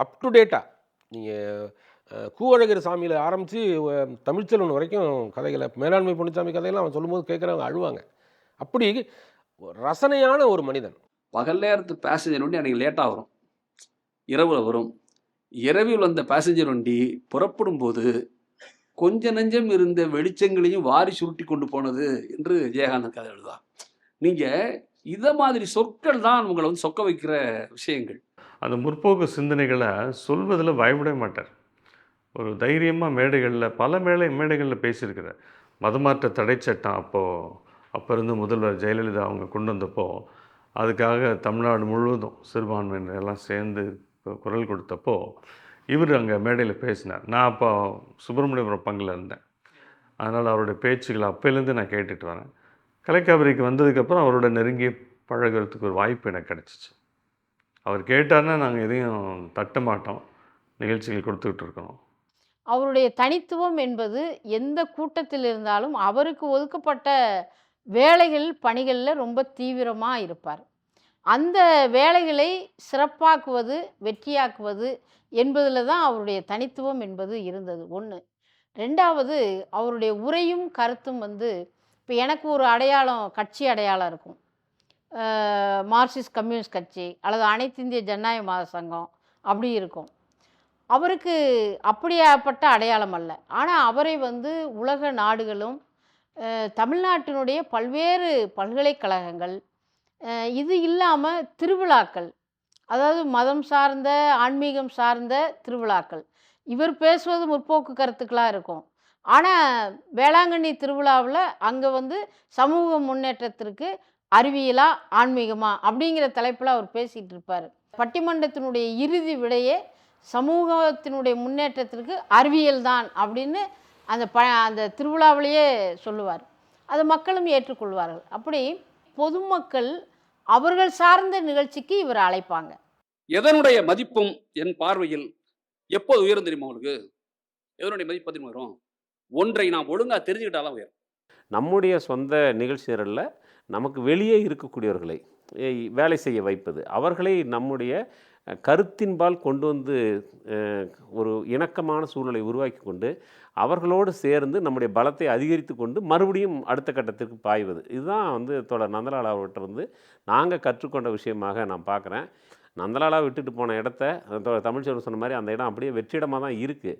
அப் டு டேட்டாக நீங்கள் கூவழகர் சாமியில் ஆரம்பித்து தமிழ்ச்செல்வன் வரைக்கும் கதைகளை, மேலாண்மை பொன்னிச்சாமி கதையெல்லாம் அவன் சொல்லும்போது கேட்குறவங்க அழுவாங்க. அப்படி ரசனையான ஒரு மனிதன். பகல் நேரத்து பேசஞ்சர் வண்டி அன்றைக்கி லேட்டாக வரும், இரவில் வரும். இரவில் வந்த பேசஞ்சர் வண்டி புறப்படும் போது கொஞ்ச நெஞ்சம் இருந்த வெளிச்சங்களையும் வாரி சுருட்டி கொண்டு போனது என்று ஜெயகாந்தன் கதை எழுதுவார். நீங்கள் இதை மாதிரி சொற்கள் தான் உங்களை வந்து சொக்க வைக்கிற விஷயங்கள். அந்த முற்போக்கு சிந்தனைகளை சொல்வதில் பயப்பட மாட்டார். ஒரு தைரியமாக மேடைகளில் பல மேடைகளில் பேசியிருக்கிறார். மதமாற்ற தடை சட்டம் அப்போ இருந்து முதல்வர் ஜெயலலிதா அவங்க கொண்டு வந்தப்போ அதுக்காக தமிழ்நாடு முழுவதும் சிறுபான்மையினர் எல்லாம் சேர்ந்து குரல் கொடுத்தப்போ இவர் அங்கே மேடையில் பேசினார். நான் அப்போ சுப்பிரமணியபுரம் பங்கில் இருந்தேன். அதனால் அவருடைய பேச்சுகளை அப்போலேருந்து நான் கேட்டுட்டு வரேன். கலைக்காவிரிக்கு வந்ததுக்கப்புறம் அவரோட நெருங்கி பழகிறதுக்கு ஒரு வாய்ப்பு எனக்கு கிடச்சிச்சு. அவர் கேட்டார்னா நாங்கள் எதையும் தட்ட மாட்டோம், நிகழ்ச்சிகள் கொடுத்துக்கிட்டு இருக்கோம். அவருடைய தனித்துவம் என்பது எந்த கூட்டத்தில் இருந்தாலும் அவருக்கு ஒதுக்கப்பட்ட வேலைகள், பணிகளில் ரொம்ப தீவிரமாக இருப்பார். அந்த வேலைகளை சிறப்பாக்குவது, வெற்றியாக்குவது என்பதில் தான் அவருடைய தனித்துவம் என்பது இருந்தது. ஒன்று. ரெண்டாவது, அவருடைய உரையும் கருத்தும் வந்து இப்போ எனக்கு ஒரு அடையாளம், கட்சி அடையாளம் இருக்கும். மார்க்சிஸ்ட் கம்யூனிஸ்ட் கட்சி அல்லது அனைத்து இந்திய ஜனநாயக மாத சங்கம் அப்படி இருக்கும். அவருக்கு அப்படியாப்பட்ட அடையாளம் அல்ல. ஆனால் அவரை வந்து உலக நாடுகளும் தமிழ்நாட்டினுடைய பல்வேறு பல்கலைக்கழகங்கள், இது இல்லாமல் திருவிழாக்கள், அதாவது மதம் சார்ந்த, ஆன்மீகம் சார்ந்த திருவிழாக்கள், இவர் பேசுவது முற்போக்கு கருத்துக்களாக இருக்கும். ஆனால் வேளாங்கண்ணி திருவிழாவில் அங்கே வந்து சமூக முன்னேற்றத்திற்கு அறிவியலா ஆன்மீகமா அப்படிங்கிற தலைப்பில் அவர் பேசிகிட்டு இருப்பார். பட்டிமன்றத்தினுடைய இறுதி விடையே சமூகத்தினுடைய முன்னேற்றத்திற்கு அறிவியல் தான் அப்படின்னு அந்த திருவிழாவிலேயே சொல்லுவார். அதை மக்களும் ஏற்றுக்கொள்வார்கள். அப்படி பொதுமக்கள் அவர்கள் சார்ந்த நிகழ்ச்சிக்கு இவர் அழைப்பாங்க. எதனுடைய மதிப்பும் என் பார்வையில் எப்போது உயரும் தெரியுமா உங்களுக்கு? எதனுடைய மதிப்பு அதிகமாக வரும்? ஒன்றை நாம் ஒழுங்காக தெரிஞ்சுக்கிட்டாலும் உயரும். நம்முடைய சொந்த நிகழ்ச்சி நிரலில் நமக்கு வெளியே இருக்கக்கூடியவர்களை வேலை செய்ய வைப்பது, அவர்களை நம்முடைய கருத்தின்பால் கொண்டு வந்து ஒரு இணக்கமான சூழலை உருவாக்கி கொண்டு அவர்களோடு சேர்ந்து நம்முடைய பலத்தை அதிகரித்து கொண்டு மறுபடியும் அடுத்த கட்டத்திற்கு பாய்வது, இதுதான் வந்து தோழர் நந்தலாலா அவர்கிட்ட வந்து நாங்கள் கற்றுக்கொண்ட விஷயமாக நான் பார்க்குறேன். நந்தலாலா விட்டுட்டு போன இடத்த தமிழ்ச்செல்வன் சொன்ன மாதிரி அந்த இடம் அப்படியே வெற்றிடமாக தான் இருக்குது.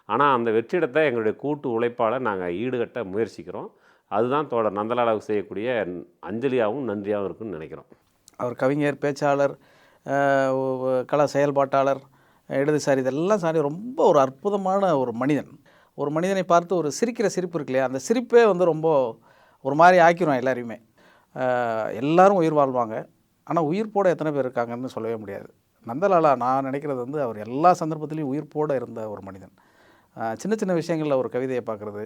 ஆனால் அந்த வெற்றிடத்தை எங்களுடைய கூட்டு உழைப்பால் நாங்கள் ஈடுகட்ட முயற்சிக்கிறோம். அதுதான் தோழர் நந்தலாலாவுக்கு செய்யக்கூடிய அஞ்சலியாகவும் நன்றியாகவும் இருக்குன்னு நினைக்கிறோம். அவர் கவிஞர், பேச்சாளர், கல செயல்பாட்டாளர், இடதுசாரி, இதெல்லாம் சாரி ரொம்ப ஒரு அற்புதமான ஒரு மனிதன். ஒரு மனிதனை பார்த்து ஒரு சிரிக்கிற சிரிப்பு இருக்கு இல்லையா, அந்த சிரிப்பே வந்து ரொம்ப ஒரு மாதிரி ஆக்கிரும் எல்லாரையுமே. எல்லாரும் உயிர் வாழ்வாங்க, ஆனால் உயிர்ப்போட எத்தனை பேர் இருக்காங்கன்னு சொல்லவே முடியாது. நந்தலாலா நான் நினைக்கிறது வந்து அவர் எல்லா சந்தர்ப்பத்திலையும் உயிர்ப்போடு இருந்த ஒரு மனிதன். சின்ன சின்ன விஷயங்களில் ஒரு கவிதையை பார்க்குறது,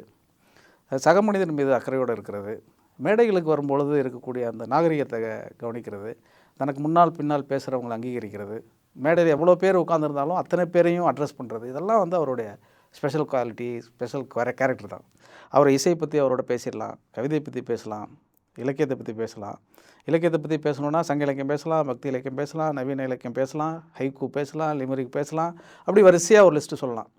சக மனிதன் மீது அக்கறையோடு இருக்கிறது, மேடைகளுக்கு வரும்பொழுது இருக்கக்கூடிய அந்த நாகரிகத்தை கவனிக்கிறது, தனக்கு முன்னால் பின்னால் பேசுகிறவங்களை அங்கீகரிக்கிறது, மேடையில் எவ்வளோ பேர் உட்காந்துருந்தாலும் அத்தனை பேரையும் அட்ரஸ் பண்ணுறது, இதெல்லாம் வந்து அவருடைய ஸ்பெஷல் குவாலிட்டி, ஸ்பெஷல் கேரக்டர் தான். அவர் இசையை பற்றி அவரோட பேசிடலாம், கவிதையை பற்றி பேசலாம், இலக்கியத்தை பற்றி பேசலாம். இலக்கியத்தை பற்றி பேசணுன்னா சங்க இலக்கியம் பேசலாம், பக்தி இலக்கியம் பேசலாம், நவீன இலக்கியம் பேசலாம், ஹைக்கூ பேசலாம், லிமரிக் பேசலாம், அப்படி வரிசையாக ஒரு லிஸ்ட்டு சொல்லலாம்.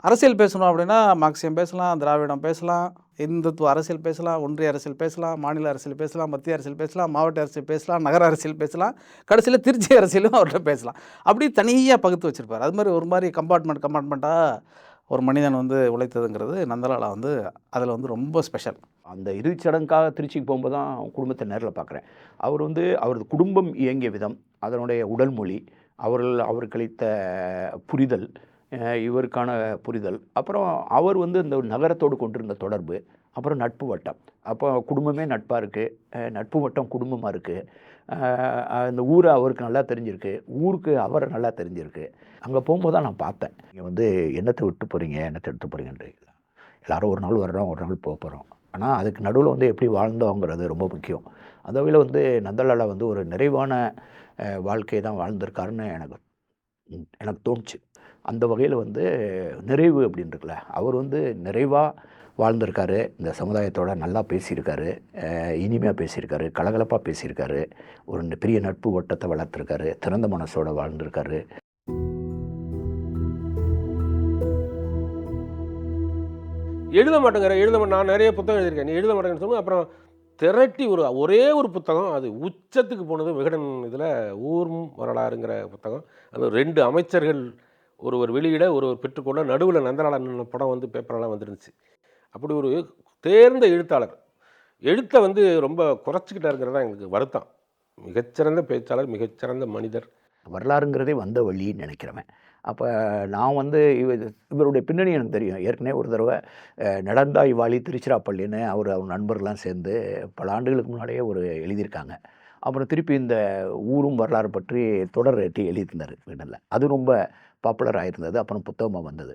அரசியல் பேசணும் அப்படின்னா மார்க்சியம் பேசலாம், திராவிடம் பேசலாம், இந்துத்துவ அரசியல் பேசலாம், ஒன்றிய அரசியல் பேசலாம், மாநில அரசியல் பேசலாம், மத்திய அரசியல் பேசலாம், மாவட்ட அரசியல் பேசலாம், நகர அரசியல் பேசலாம், கடைசியில் திருச்சி அரசியலும் அவர்கிட்ட பேசலாம். அப்படி தனியாக பகுத்து வச்சுருப்பார். அது மாதிரி ஒரு மாதிரி கம்பார்ட்மெண்ட்டாக ஒரு மனிதன் வந்து உழைத்ததுங்கிறது நந்தலாலா வந்து அதில் வந்து ரொம்ப ஸ்பெஷல். அந்த இறுதிச்சடங்காக திருச்சிக்கு போகும்போது தான் குடும்பத்தை நேரில் பார்க்குறேன். அவர் வந்து அவரது குடும்பம் இயங்கிய விதம், அதனுடைய உடல் மொழி, அவருக்கு அளித்த புரிதல், இவருக்கான புரிதல், அப்புறம் அவர் வந்து இந்த நகரத்தோடு கொண்டிருந்த தொடர்பு, அப்புறம் நட்பு வட்டம். அப்போ குடும்பமே நட்பாக இருக்குது, நட்பு வட்டம் குடும்பமாக இருக்குது. இந்த ஊரை அவருக்கு நல்லா தெரிஞ்சிருக்கு, ஊருக்கு அவரை நல்லா தெரிஞ்சிருக்கு. அங்கே போகும்போது தான் நான் பார்த்தேன், நீங்கள் வந்து என்னத்தை விட்டு போகிறீங்க, என்னத்தை எடுத்து போகிறீங்கன்ற. எல்லோரும் ஒரு நாள் வர்றோம், ஒரு நாள் போக போகிறோம். ஆனால் அதுக்கு நடுவில் வந்து எப்படி வாழ்ந்தோங்கிறது ரொம்ப முக்கியம். அந்த வகையில் வந்து நந்தலாலா வந்து ஒரு நிறைவான வாழ்க்கையை தான் வாழ்ந்திருக்காருன்னு எனக்கு தோணுச்சு. அந்த வகையில் வந்து நிறைவு அப்படின்றதுல அவர் வந்து நிறைவாக வாழ்ந்திருக்காரு. இந்த சமுதாயத்தோட நல்லா பேசியிருக்காரு, இனிமையாக பேசியிருக்காரு, கலகலப்பாக பேசியிருக்காரு, ஒரு பெரிய நட்பு வட்டத்தை வளர்த்துருக்காரு, திறந்த மனசோட வாழ்ந்திருக்காரு. நான் நிறைய புத்தகம் எழுதியிருக்கேன், நீ எழுத மாட்டேங்கன்னு சொல்லுவோம். அப்புறம் திரட்டி ஒரே ஒரு புத்தகம், அது உச்சத்துக்கு போனது விகடன் இதில் ஊரும் வரலாறுங்கிற புத்தகம். அது 2 அமைச்சர்கள் ஒருவர் வெளியிட ஒருவர் பெற்றுக்கொள்ள, நடுவில் நந்தலாலா படம் வந்து பேப்பரெல்லாம் வந்துருந்துச்சு. அப்படி ஒரு தேர்ந்த எழுத்தாளர், எழுத்தை வந்து ரொம்ப குறைச்சிக்கிட்டாருங்கிறது தான் எங்களுக்கு வருத்தம். மிகச்சிறந்த பேச்சாளர், மிகச்சிறந்த மனிதர். வரலாறுங்கிறதே வந்த வழின்னு நினைக்கிறவன். அப்போ நான் வந்து இவருடைய பின்னணி எனக்கு தெரியும். ஏற்கனவே ஒரு தடவை நடந்தாய் வாலி திருச்சிராப்பள்ளின்னு அவர் நண்பர்கள்லாம் சேர்ந்து பல ஆண்டுகளுக்கு முன்னாடியே எழுதியிருக்காங்க. அப்புறம் திருப்பி இந்த ஊரும் வரலாறு பற்றி தொடர் எழுதியிருந்தார் வீட்டில். அது ரொம்ப பாப்புலர் ஆகிருந்தது. அப்புறம் புத்தகமாக வந்தது.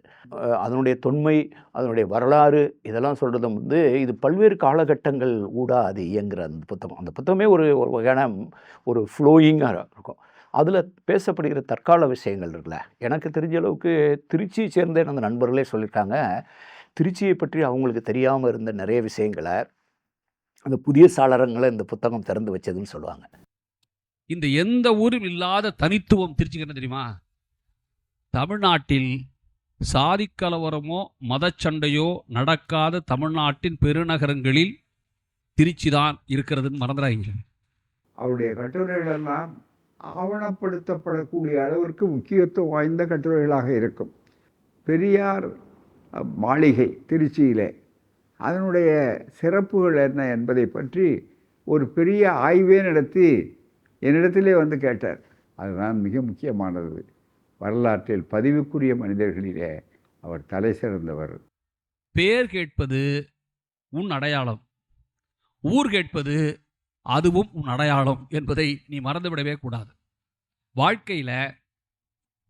அதனுடைய தொன்மை, அதனுடைய வரலாறு இதெல்லாம் சொல்கிறது வந்து இது பல்வேறு காலகட்டங்கள் ஊடாக அது இயங்குகிற அந்த புத்தகம். அந்த புத்தகமே ஒரு வகையான ஒரு ஃப்ளோயிங்காக இருக்கும். அதில் பேசப்படுகிற தற்கால விஷயங்கள் இருக்குல்ல, எனக்கு தெரிஞ்ச அளவுக்கு திருச்சியை சேர்ந்த அந்த நண்பர்களே சொல்லியிருக்காங்க, திருச்சியை பற்றி அவங்களுக்கு தெரியாமல் இருந்த நிறைய விஷயங்களை அந்த புதிய சாளரங்களை இந்த புத்தகம் திறந்து வச்சதுன்னு சொல்லுவாங்க. இந்த எந்த ஊரும் இல்லாத தனித்துவம் திருச்சிக்கு என்ன தெரியுமா? தமிழ்நாட்டில் சாதி கலவரமோ மதச்சண்டையோ நடக்காத தமிழ்நாட்டின் பெருநகரங்களில் திருச்சி தான் இருக்கிறதுன்னு மறந்துடாதீங்க. அவருடைய கட்டுரைகள் எல்லாம் ஆவணப்படுத்தப்படக்கூடிய அளவிற்கு முக்கியத்துவம் வாய்ந்த கட்டுரைகளாக இருக்கும். பெரியார் மாளிகை திருச்சியிலே அதனுடைய சிறப்புகள் என்ன என்பதை பற்றி ஒரு பெரிய ஆய்வே நடத்தி என்னிடத்திலே வந்து கேட்டார். அதுதான் மிக முக்கியமானது. வரலாற்றில் பதிவுக்குரிய மனிதர்களிலே அவர் தலை சிறந்தவர். பேர் கேட்பது உன் அடையாளம், ஊர் கேட்பது அதுவும் உன் அடையாளம் என்பதை நீ மறந்துவிடவே கூடாது. வாழ்க்கையில்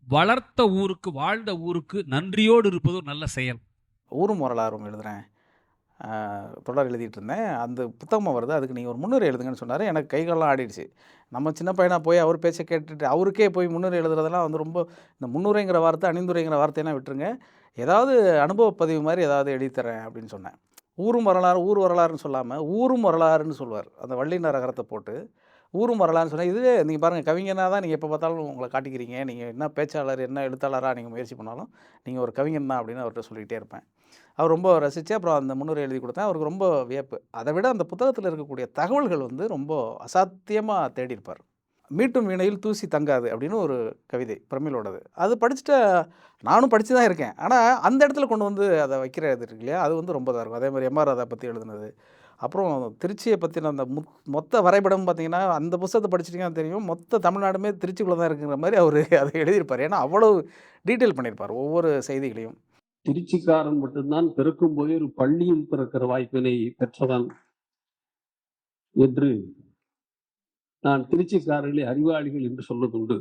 வளர்த்த ஊருக்கு, வாழ்ந்த ஊருக்கு நன்றியோடு இருப்பது ஒரு நல்ல செயல். ஊரும் வரலாறும் எழுதுகிறேன், தொடர் எழுதிட்டு இருந்தேன். அந்த புத்தகமாக வருது, அதுக்கு நீங்கள் ஒரு முன்னுரை எழுதுங்கன்னு சொன்னார். எனக்கு கைகாலெலாம் ஆடிடுச்சு. நம்ம சின்ன பையனாக போய் அவர் பேச்சை கேட்டுட்டு அவருக்கே போய் முன்னுரை எழுதுறதெல்லாம் வந்து ரொம்ப, இந்த முன்னுரைங்கிற வார்த்தை அணிந்துரைங்கிற வார்த்தையெல்லாம் விட்டுருங்க, ஏதாவது அனுபவ பதிவு மாதிரி ஏதாவது எழுதித்தரேன் அப்படின்னு சொன்னேன். ஊரும் வரலாறு, ஊர் வரலாறுன்னு சொல்லாமல் ஊரும் வரலாறுன்னு சொல்லுவார். அந்த வள்ளின ரகரத்தை போட்டு ஊரும் வரலாறுன்னு சொன்னால், இதுவே நீங்கள் பாருங்கள், கவிஞனாக தான் நீங்கள் எப்போ பார்த்தாலும் உங்களை காட்டிக்கிறீங்க. நீங்கள் என்ன பேச்சாளர், என்ன எழுத்தாளராக நீங்கள் முயற்சி பண்ணாலும் நீங்கள் ஒரு கவிஞன் தான் அப்படின்னு அவர்கிட்ட சொல்லிக்கிட்டே இருப்பேன். அவர் ரொம்ப ரசித்து அப்புறம் அந்த முன்னுரை எழுதி கொடுத்தேன். அவருக்கு ரொம்ப வியப்பு. அதை விட அந்த புத்தகத்தில் இருக்கக்கூடிய தகவல்கள் வந்து ரொம்ப அசாத்தியமாக தேடியிருப்பார். மீட்டும் வீணையில் தூசி தங்காது அப்படின்னு ஒரு கவிதை பிரமிழோடது. அது படிச்சுட்டு நானும் படித்து தான் இருக்கேன். ஆனால் அந்த இடத்துல கொண்டு வந்து அதை வைக்கிற இது இருக்கு இல்லையா, அது வந்து ரொம்ப தான் இருக்கும். அதே மாதிரி எம்ஆர் ராதா பற்றி எழுதுனது, அப்புறம் திருச்சியை பற்றின அந்த மொத்த வரைபடம் பார்த்திங்கன்னா, அந்த புத்தகத்தை படிச்சிட்டிங்கன்னா தெரியும், மொத்த தமிழ்நாடுமே திருச்சிக்குள்ளே தான் இருக்குங்கிற மாதிரி அவர் அதை எழுதியிருப்பார். ஏன்னா அவ்வளோ டீட்டெயில் பண்ணியிருப்பார் ஒவ்வொரு செய்திகளையும். திருச்சிக்காரன் மட்டும்தான் பிறக்கும் போதே ஒரு பள்ளியில் பிறக்கிற வாய்ப்பினை பெற்றவன் என்று நான் திருச்சிக்காரர்களை அறிவாளிகள் என்று சொல்வதுண்டு.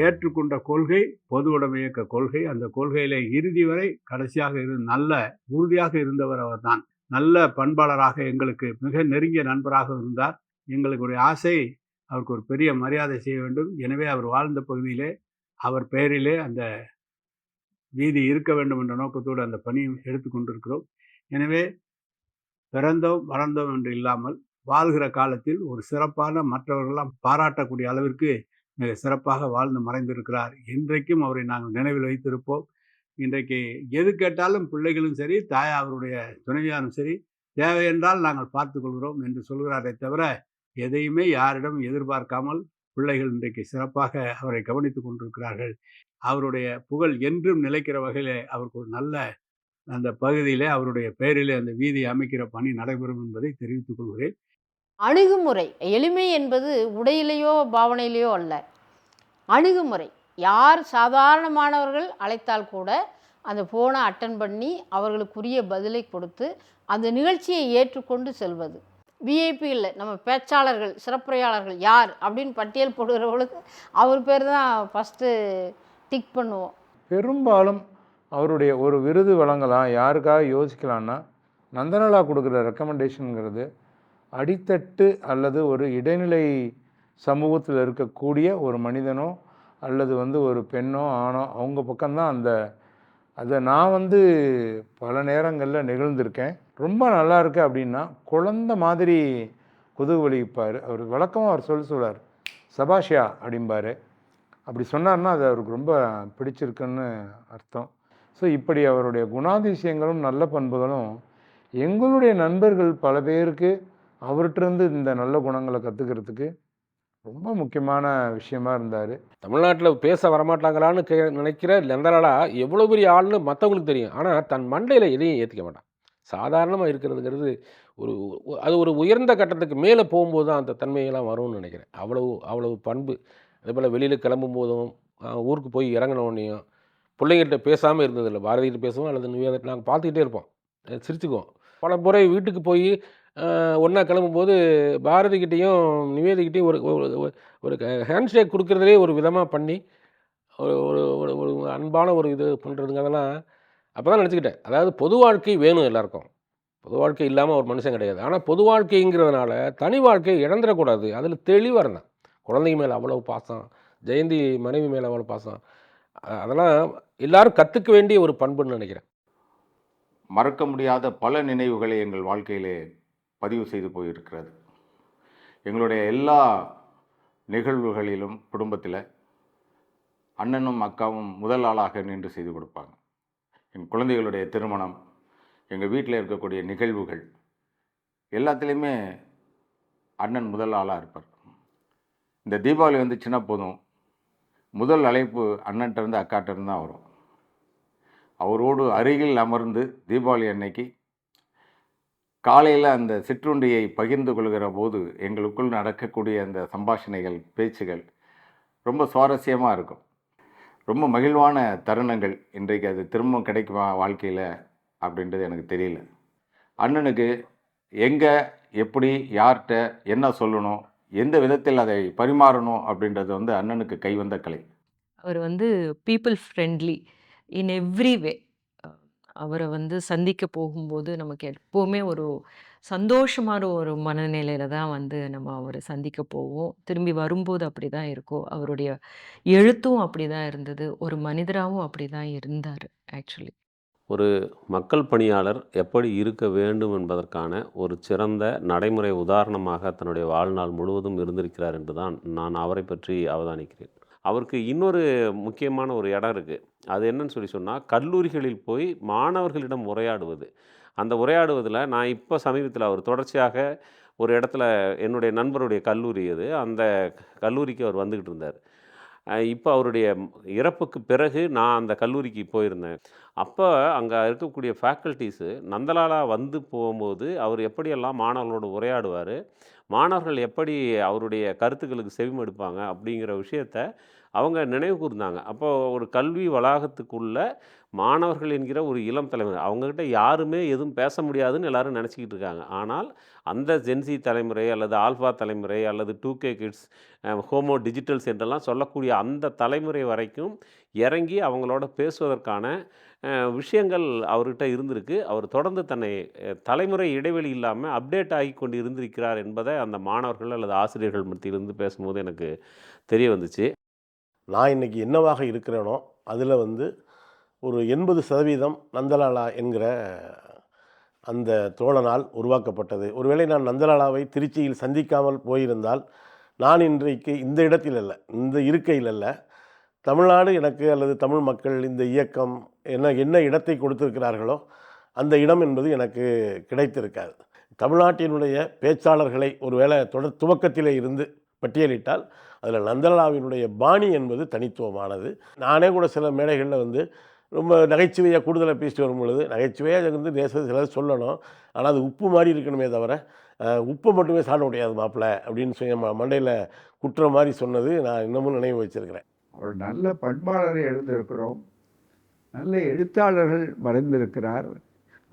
ஏற்றுக்கொண்ட கொள்கை பொது உடைமை இயக்க கொள்கை. அந்த கொள்கையிலே இறுதி வரை கடைசியாக நல்ல உறுதியாக இருந்தவர் அவர்தான். நல்ல பண்பாளராக எங்களுக்கு மிக நெருங்கிய நண்பராக இருந்தார். எங்களுடைய ஆசை அவருக்கு ஒரு பெரிய மரியாதை செய்ய வேண்டும். எனவே அவர் வாழ்ந்த பகுதியிலே அவர் பெயரிலே அந்த வீதி இருக்க வேண்டும் என்ற நோக்கத்தோடு அந்த பணியை எடுத்துக்கொண்டிருக்கிறோம். எனவே பிறந்தோம் வளர்ந்தோம் என்று இல்லாமல் வாழ்கிற காலத்தில் ஒரு சிறப்பான மற்றவர்களெல்லாம் பாராட்டக்கூடிய அளவிற்கு மிக சிறப்பாக வாழ்ந்து மறைந்திருக்கிறார். இன்றைக்கும் அவரை நாங்கள் நினைவில் வைத்திருப்போம். இன்றைக்கு எது கேட்டாலும் பிள்ளைகளும் சரி, அவருடைய துணைவியாரும் சரி, தேவை என்றால் நாங்கள் பார்த்துக் கொள்கிறோம் என்று சொல்கிறாரே தவிர எதையுமே யாரிடம் எதிர்பார்க்காமல் பிள்ளைகள் இன்றைக்கு சிறப்பாக அவரை கவனித்துக் கொண்டிருக்கிறார்கள். அவருடைய புகழ் என்றும் நிலைக்கிற வகையிலே அவருக்கு ஒரு நல்ல அந்த பகுதியிலே அவருடைய பெயரிலே அந்த வீதி அமைக்கிற பணி நடைபெறும் என்பதை தெரிவித்துக் கொள்கிறேன். அணுகுமுறை எளிமை என்பது உடையிலேயோ பாவனையிலேயோ அல்ல, அணுகுமுறை. யார் சாதாரணமானவர்கள் அழைத்தால் கூட அந்த ஃபோனை அட்டன் பண்ணி அவர்களுக்குரிய பதிலை கொடுத்து அந்த நிகழ்ச்சியை ஏற்றுக்கொண்டு செல்வது. விஐபி இல்லை, நம்ம பேச்சாளர்கள் சிறப்புரையாளர்கள் யார் அப்படின்னு பட்டியல் போடுகிறவர்களுக்கு அவர் பேர் தான் ஃபஸ்ட்டு டிக் பண்ணுவோம். பெரும்பாலும் அவருடைய ஒரு விருது வழங்கலாம், யாருக்காக யோசிக்கலான்னா நந்தனலா கொடுக்குற ரெக்கமெண்டேஷனுங்கிறது அடித்தட்டு அல்லது ஒரு இடைநிலை சமூகத்தில் இருக்கக்கூடிய ஒரு மனிதனோ அல்லது ஒரு பெண்ணோ ஆணோ அவங்க பக்கம்தான் அதை நான் பல நேரங்களில் நிகழ்ந்திருக்கேன். ரொம்ப நல்லா இருக்கு அப்படின்னா குழந்த மாதிரி குதூகலிப்பார். அவர் வழக்கமாக அவர் சொல்லுவார், சபாஷியா அப்படிம்பார். அப்படி சொன்னார்னா அது அவருக்கு ரொம்ப பிடிச்சிருக்குன்னு அர்த்தம். ஸோ இப்படி அவருடைய குணாதிசயங்களும் நல்ல பண்புகளும் எங்களுடைய நண்பர்கள் பல பேருக்கு அவர்கிட்டருந்து இந்த நல்ல குணங்களை கற்றுக்கிறதுக்கு ரொம்ப முக்கியமான விஷயமா இருந்தார். தமிழ்நாட்டில் பேச வரமாட்டாங்களான்னு நினைக்கிற நந்தலாலா எவ்வளோ பெரிய ஆள்னு மற்றவங்களுக்கு தெரியும். ஆனால் தன் மண்டையில் எதையும் ஏற்றிக்க மாட்டான். சாதாரணமாக இருக்கிறதுங்கிறது அது ஒரு உயர்ந்த கட்டத்துக்கு மேலே போகும்போது தான் அந்த தன்மையெல்லாம் வரும்னு நினைக்கிறேன். அவ்வளவு பண்பு. அதே போல் வெளியில் கிளம்பும் போதும் ஊருக்கு போய் இறங்கினோடனையும் பிள்ளைங்கள்ட்ட பேசாமல் இருந்ததில்லை. பாரதிகிட்ட பேசுவோம் அல்லது நிவேதிட்ட நாங்கள் பார்த்துக்கிட்டே இருப்போம், சிரிச்சுக்குவோம். பல முறை வீட்டுக்கு போய் ஒன்றா கிளம்பும்போது பாரதிக்கிட்டேயும் நிவேதிக்கிட்டேயும் ஒரு ஹேண்ட்ஷேக் கொடுக்குறதே ஒரு விதமாக பண்ணி ஒரு ஒரு ஒரு அன்பான ஒரு இது பண்ணுறதுங்க. அதெல்லாம் அப்போ தான் நினச்சிக்கிட்டேன். அதாவது பொது வாழ்க்கை வேணும் எல்லாருக்கும். பொது வாழ்க்கை இல்லாமல் ஒரு மனுஷன் கிடையாது. ஆனால் பொது வாழ்க்கைங்கிறதுனால தனி வாழ்க்கையை இழந்துடக்கூடாது. அதில் தெளிவாக இருந்தேன். குழந்தைங்க மேலே அவ்வளோ பாசம், ஜெயந்தி மனைவி மேலே அவ்வளோ பாசம், அதெல்லாம் எல்லாரும் கற்றுக்க வேண்டிய ஒரு பண்புன்னு நினைக்கிறேன். மறக்க முடியாத பல நினைவுகளை எங்கள் வாழ்க்கையிலே பதிவு செய்து போயிருக்கிறது. எங்களுடைய எல்லா நிகழ்வுகளிலும் குடும்பத்தில் அண்ணனும் அக்காவும் முதல் ஆளாக நின்று செய்து கொடுப்பாங்க. என் குழந்தைகளுடைய திருமணம், எங்கள் வீட்டில் இருக்கக்கூடிய நிகழ்வுகள் எல்லாத்துலேயுமே அண்ணன் முதல் ஆளாக இருப்பார். இந்த தீபாவளி வந்துச்சுன்னா போதும், முதல் அழைப்பு அண்ணன்ட்ட இருந்து அக்காட்ட இருந்து தான் வரும். அவரோடு அருகில் அமர்ந்து தீபாவளி அன்னைக்கு காலையில் அந்த சிற்றுண்டியை பகிர்ந்து கொள்கிற போது எங்களுக்குள் நடக்கக்கூடிய அந்த சம்பாஷணைகள், பேச்சுகள் ரொம்ப சுவாரஸ்யமாக இருக்கும். ரொம்ப மகிழ்வான தருணங்கள். இன்றைக்கு அது திரும்ப கிடைக்குமா வாழ்க்கையில் அப்படின்றது எனக்கு தெரியல. அண்ணனுக்கு எங்கே, எப்படி, யார்கிட்ட என்ன சொல்லணும், எந்த விதத்தில் அதை பரிமாறணும் அப்படின்றது அண்ணனுக்கு கைவந்த கலை. அவர் people friendly in every way. அவரை சந்திக்க போகும்போது நமக்கு எப்போவுமே ஒரு சந்தோஷமான ஒரு மனநிலையில தான் நம்ம அவரை சந்திக்க போவோம். திரும்பி வரும்போது அப்படி தான் இருக்கும். அவருடைய எழுத்தும் அப்படி தான் இருந்தது. ஒரு மனிதராகவும் அப்படி தான் இருந்தார் ஆக்சுவலி. ஒரு மக்கள் பணியாளர் எப்படி இருக்க வேண்டும் என்பதற்கான ஒரு சிறந்த நடைமுறை உதாரணமாக தன்னுடைய வாழ்நாள் முழுவதும் இருந்திருக்கிறார் என்று தான் நான் அவரை பற்றி அவதானிக்கிறேன். அவருக்கு இன்னொரு முக்கியமான ஒரு இடம் இருக்குது. அது என்னன்னு சொன்னால், கல்லூரிகளில் போய் மாணவர்களிடம் உரையாடுவது. அந்த உரையாடுவதில் நான் இப்போ சமீபத்தில் அவர் தொடர்ச்சியாக ஒரு இடத்துல, என்னுடைய நண்பருடைய கல்லூரி அது, அந்த கல்லூரிக்கு அவர் வந்துக்கிட்டு இருந்தார். இப்போ அவருடைய இறப்புக்கு பிறகு நான் அந்த கல்லூரிக்கு போயிருந்தேன். அப்போ அங்கே இருக்கக்கூடிய ஃபேக்கல்ட்டிஸு நந்தலாலா போகும்போது அவர் எப்படியெல்லாம் மாணவர்களோடு உரையாடுவார், மாணவர்கள் எப்படி அவருடைய கருத்துக்களுக்கு செவிமடுப்பாங்க அப்படிங்கிற விஷயத்த அவங்க நினைவு கூர்ந்தாங்க. அப்போது ஒரு கல்வி வளாகத்துக்குள்ள மாணவர்கள் என்கிற ஒரு இளம் தலைமுறை, அவங்கக்கிட்ட யாருமே எதுவும் பேச முடியாதுன்னு எல்லாரும் நினச்சிக்கிட்டு இருக்காங்க. ஆனால் அந்த ஜென்சி தலைமுறை அல்லது ஆல்ஃபா தலைமுறை அல்லது 2K கிட்ஸ், ஹோமோ டிஜிட்டல்ஸ் என்றெல்லாம் சொல்லக்கூடிய அந்த தலைமுறை வரைக்கும் இறங்கி அவங்களோட பேசுவதற்கான விஷயங்கள் அவர்கிட்ட இருந்திருக்கு. அவர் தொடர்ந்து தன்னை தலைமுறை இடைவெளி இல்லாமல் அப்டேட் ஆகி கொண்டு இருந்திருக்கிறார் என்பதை அந்த மாணவர்கள் அல்லது ஆசிரியர்கள் மத்தியிலிருந்து பேசும்போது எனக்கு தெரிய வந்துச்சு. நான் இன்னைக்கு என்னவாக இருக்கிறேனோ அதில் வந்து ஒரு 80% நந்தலாலா என்கிற அந்த தோழனால் உருவாக்கப்பட்டது. ஒருவேளை நான் நந்தலாலாவை திருச்சியில் சந்திக்காமல் போயிருந்தால் நான் இன்றைக்கு இந்த இடத்தில் அல்ல, இந்த இருக்கையில் அல்ல, தமிழ்நாடு எனக்கு அல்லது தமிழ் மக்கள் இந்த இயக்கம் என்ன இடத்தை கொடுத்திருக்கிறார்களோ அந்த இடம் என்பது எனக்கு கிடைத்திருக்காது. தமிழ்நாட்டினுடைய பேச்சாளர்களை ஒருவேளை துவக்கத்திலே இருந்து பட்டியலிட்டால் அதில் நந்தலாலாவினுடைய பாணி என்பது தனித்துவமானது. நானே கூட சில மேடைகளில் வந்து ரொம்ப நகைச்சுவையாக கூடுதலாக பேசிட்டு வரும் பொழுது, நகைச்சுவையாக வந்து சிலர் சொல்லணும், ஆனால் அது உப்பு மாதிரி இருக்கணுமே தவிர உப்பை மட்டுமே சாப்பிட முடியாது மாப்பிள்ளை அப்படின்னு சொல்லி மண்டையில் குற்ற மாதிரி சொன்னது நான் இன்னமும் நினைவு வச்சிருக்கிறேன். ஒரு நல்ல பண்பாளரை எழுந்திருக்கிறோம், நல்ல எழுத்தாளர்கள் மறைந்திருக்கிறார்,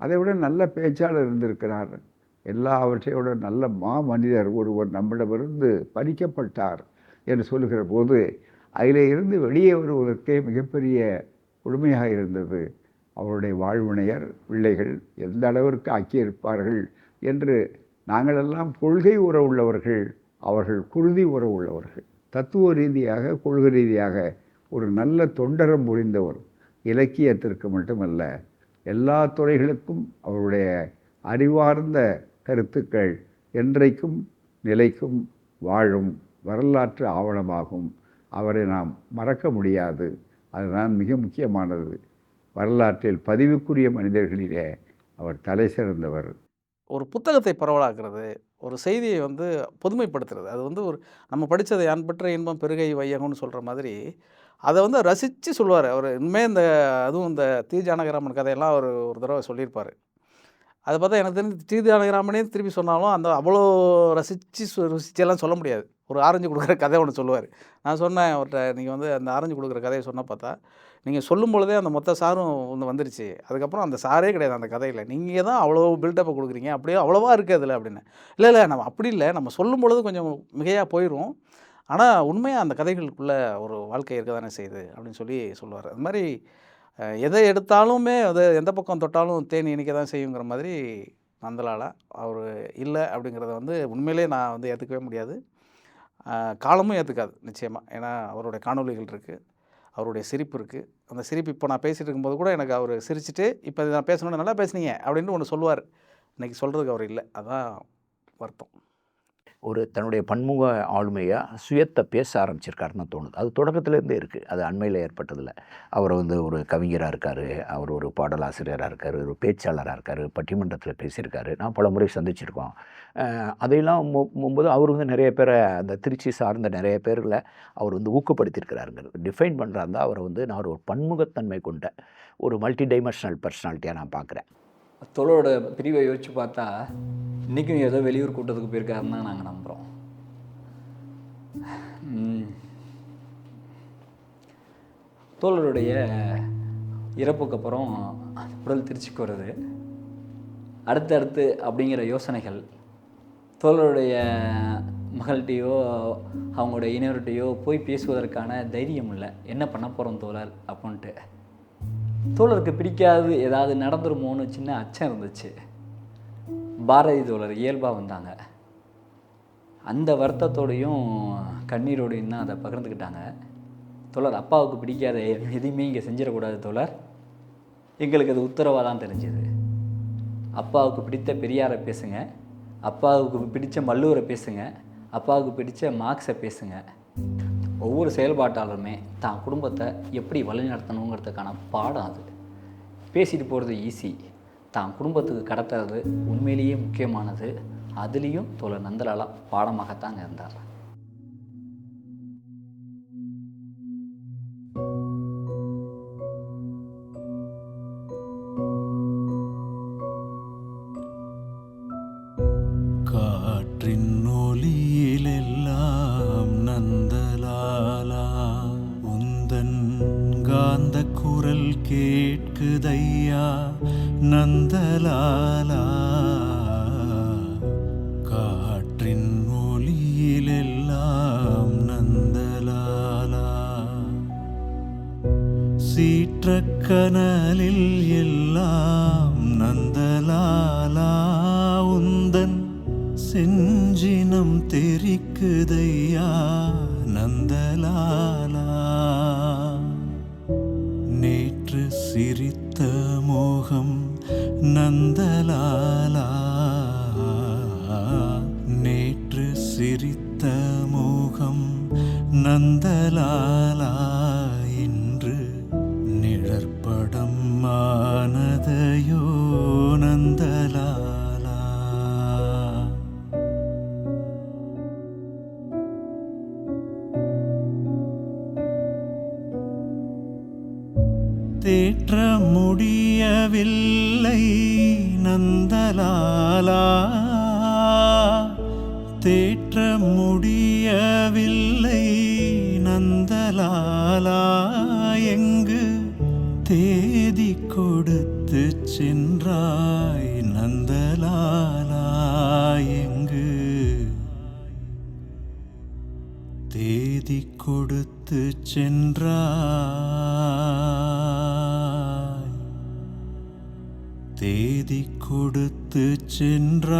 அதை விட நல்ல பேச்சாளர் இருந்திருக்கிறார், எல்லாவற்றையோட நல்ல மனிதர் ஒருவர் நம்மிடமிருந்து பறிக்கப்பட்டார் என்று சொல்லுகிற போது அதில் இருந்து வெளியே வருவதற்கே மிகப்பெரிய கொடுமையாக இருந்தது. அவருடைய வாழ்வினையர் பிள்ளைகள் எந்த அளவிற்கு ஆக்கியிருப்பார்கள் என்று. நாங்களெல்லாம் கொள்கை உறவு உள்ளவர்கள், அவர்கள் குருதி உறவு உள்ளவர்கள். தத்துவ ரீதியாக கொள்கை ரீதியாக ஒரு நல்ல தொண்டரம் புரிந்தவர். இலக்கியத்திற்கு மட்டுமல்ல, எல்லா துறைகளுக்கும் அவருடைய அறிவார்ந்த கருத்துக்கள் என்றைக்கும் நிலைக்கும் வாழும் வரலாற்று ஆவணமாகும். அவரை நாம் மறக்க முடியாது. அதுதான் மிக முக்கியமானது. வரலாற்றில் பதிவுக்குரிய மனிதர்களிலே அவர் தலை சிறந்தவர். ஒரு புத்தகத்தை பரவலாக்குறது, ஒரு செய்தியை வந்து பொதுமைப்படுத்துறது, அது வந்து ஒரு நம்ம படித்ததை யான் பெற்ற இன்பம் பெருகை வையகம்னு சொல்கிற மாதிரி அதை வந்து ரசித்து சொல்லுவார் அவர். இனிமேல் அதுவும் இந்த தி ஜானகிராமன் கதையெல்லாம் அவர் ஒரு தடவை சொல்லியிருப்பார். அதை பார்த்தா எனக்கு தெரிஞ்சு டி ஜானகிராமனே திருப்பி சொன்னாலும் அந்த அவ்வளோ ருசிச்செல்லாம் சொல்ல முடியாது. ஒரு ஆரஞ்சு கொடுக்குற கதை ஒன்று சொல்லுவார். நான் சொன்னேன் அவர்கிட்ட, நீங்கள் வந்து அந்த ஆரஞ்சு கொடுக்குற கதையை சொன்ன பார்த்தா நீங்கள் சொல்லும் பொழுதே அந்த மொத்த சாரும் ஒன்று வந்துருச்சு, அதுக்கப்புறம் அந்த சாரே கிடையாது அந்த கதையில், நீங்கள் தான் அவ்வளோ பில்டப்பை கொடுக்குறீங்க, அப்படியே அவ்வளோவா இருக்குது அதில் அப்படின்னு. இல்லை நம்ம அப்படி இல்லை, நம்ம சொல்லும் பொழுது கொஞ்சம் மிகையாக போயிடும், ஆனால் உண்மையாக அந்த கதைகளுக்குள்ளே ஒரு வாழ்க்கை இருக்க தானே செய்யுது அப்படின்னு சொல்லி சொல்லுவார். அது மாதிரி எதை எடுத்தாலுமே அது எந்த பக்கம் தொட்டாலும் தேனி இனிக்க தான் செய்யுங்கிற மாதிரி நந்தலாலா அவர் இல்லை அப்படிங்கிறத வந்து உண்மையிலே நான் வந்து ஏற்றுக்கவே முடியாது. காலமும் ஏற்றுக்காது நிச்சயமாக. ஏன்னா அவருடைய காணொலிகள் இருக்குது, அவருடைய சிரிப்பு இருக்குது. அந்த சிரிப்பு இப்போ நான் பேசிகிட்டு இருக்கும்போது கூட எனக்கு அவர் சிரிச்சுட்டு இப்போ நான் பேசணுன்னு நல்லா பேசுனீங்க அப்படின்னு ஒன்று சொல்லுவார். இன்றைக்கி சொல்கிறதுக்கு அவர் இல்லை, அதுதான் வருத்தம். ஒரு தன்னுடைய பன்முக ஆளுமையாக சுயத்தை பேச ஆரம்பிச்சிருக்காருன்னு தோணுது. அது தொடக்கத்துலேருந்தே இருக்குது, அது அண்மையில் ஏற்பட்டதில்லை. அவர் வந்து ஒரு கவிஞராக இருக்கார், அவர் ஒரு பாடலாசிரியராக இருக்கார், ஒரு பேச்சாளராக இருக்கார், பட்டிமன்றத்தில் பேசியிருக்காரு, நான் பல முறை சந்திச்சிருக்கோம். அதையெல்லாம் போகும்போது அவர் வந்து நிறைய பேரை அந்த திருச்சி சார்ந்த நிறைய பேரில் அவர் வந்து ஊக்கப்படுத்தியிருக்கிறாருங்கிறது டிஃபைன் பண்ணுறாருந்தா அவரை வந்து நான் ஒரு பன்முகத்தன்மை கொண்ட ஒரு மல்டி டைமென்ஷனல் பர்சனாலிட்டியாக நான் பார்க்குறேன். தோழரோட பிரிவை யோசிச்சு பார்த்தா இன்றைக்கும் ஏதோ வெளியூர் கூட்டத்துக்கு போயிருக்காருன்னு தான் நாங்கள் நம்புகிறோம். தோழருடைய இறப்புக்கு அப்புறம் உடல் திருச்சிக்கு வருது, அடுத்தடுத்து அப்படிங்கிற யோசனைகள் தோழருடைய மகள்கிட்டையோ அவங்களுடைய இணையர்கிட்டையோ போய் பேசுவதற்கான தைரியம் இல்லை. என்ன பண்ண போகிறோம் தோழர் அப்படின்ட்டு. தோழருக்கு பிடிக்காது ஏதாவது நடந்துருமோன்னு சின்ன அச்சம் இருந்துச்சு. பாரதி தோழர் இயல்பாக வந்தாங்க, அந்த வருத்தத்தோடையும் கண்ணீரோடையும் தான் அதை பகிர்ந்துக்கிட்டாங்க. தோழர் அப்பாவுக்கு பிடிக்காத எதையுமே இங்கே செஞ்சிடக்கூடாது தோழர், எங்களுக்கு அது உத்தரவாக தான் தெரிஞ்சுது. அப்பாவுக்கு பிடித்த பெரியாரை பேசுங்க, அப்பாவுக்கு பிடித்த மல்லூரை பேசுங்க, அப்பாவுக்கு பிடித்த மார்க்ஸை பேசுங்க. ஒவ்வொரு செயல்பாட்டாளருமே தான் குடும்பத்தை எப்படி வழிநடத்தணுங்கிறதுக்கான பாடம் அது. பேசிட்டு போகிறது ஈஸி, தான் குடும்பத்துக்கு கடத்துறது உண்மையிலேயே முக்கியமானது. அதுலேயும் தோழர் நந்தலாலா பாடமாகத்தாங்க இருந்தார். காற்றின் ஒலியிலெல்லாம் நந்தலாலா நந்தலாலா காற்றின் ஒலியிலெல்லாம் நந்தலாலா சீற்றக்கனலில் எல்லாம் நந்தலாலா உந்தன் செஞ்சினம் தெரிக்குதையா நந்தலாலா நேற்று சிரித்த மோகம் நந்தலாலா நேற்று சிரித்த மோகம் நந்தலாலா இன்று நிழற்படம் ஆனதையோ நந்தலாலா தேற்ற முடியவில்லை நந்தலாலா தேற்ற முடியவில்லை நந்தலாலா எங்கு தேதி கொடுத்து சென்றாய் நந்தலாலா எங்கு தேதி கொடுத்து சென்றாய் தேதி கொடுத்து சென்றாய்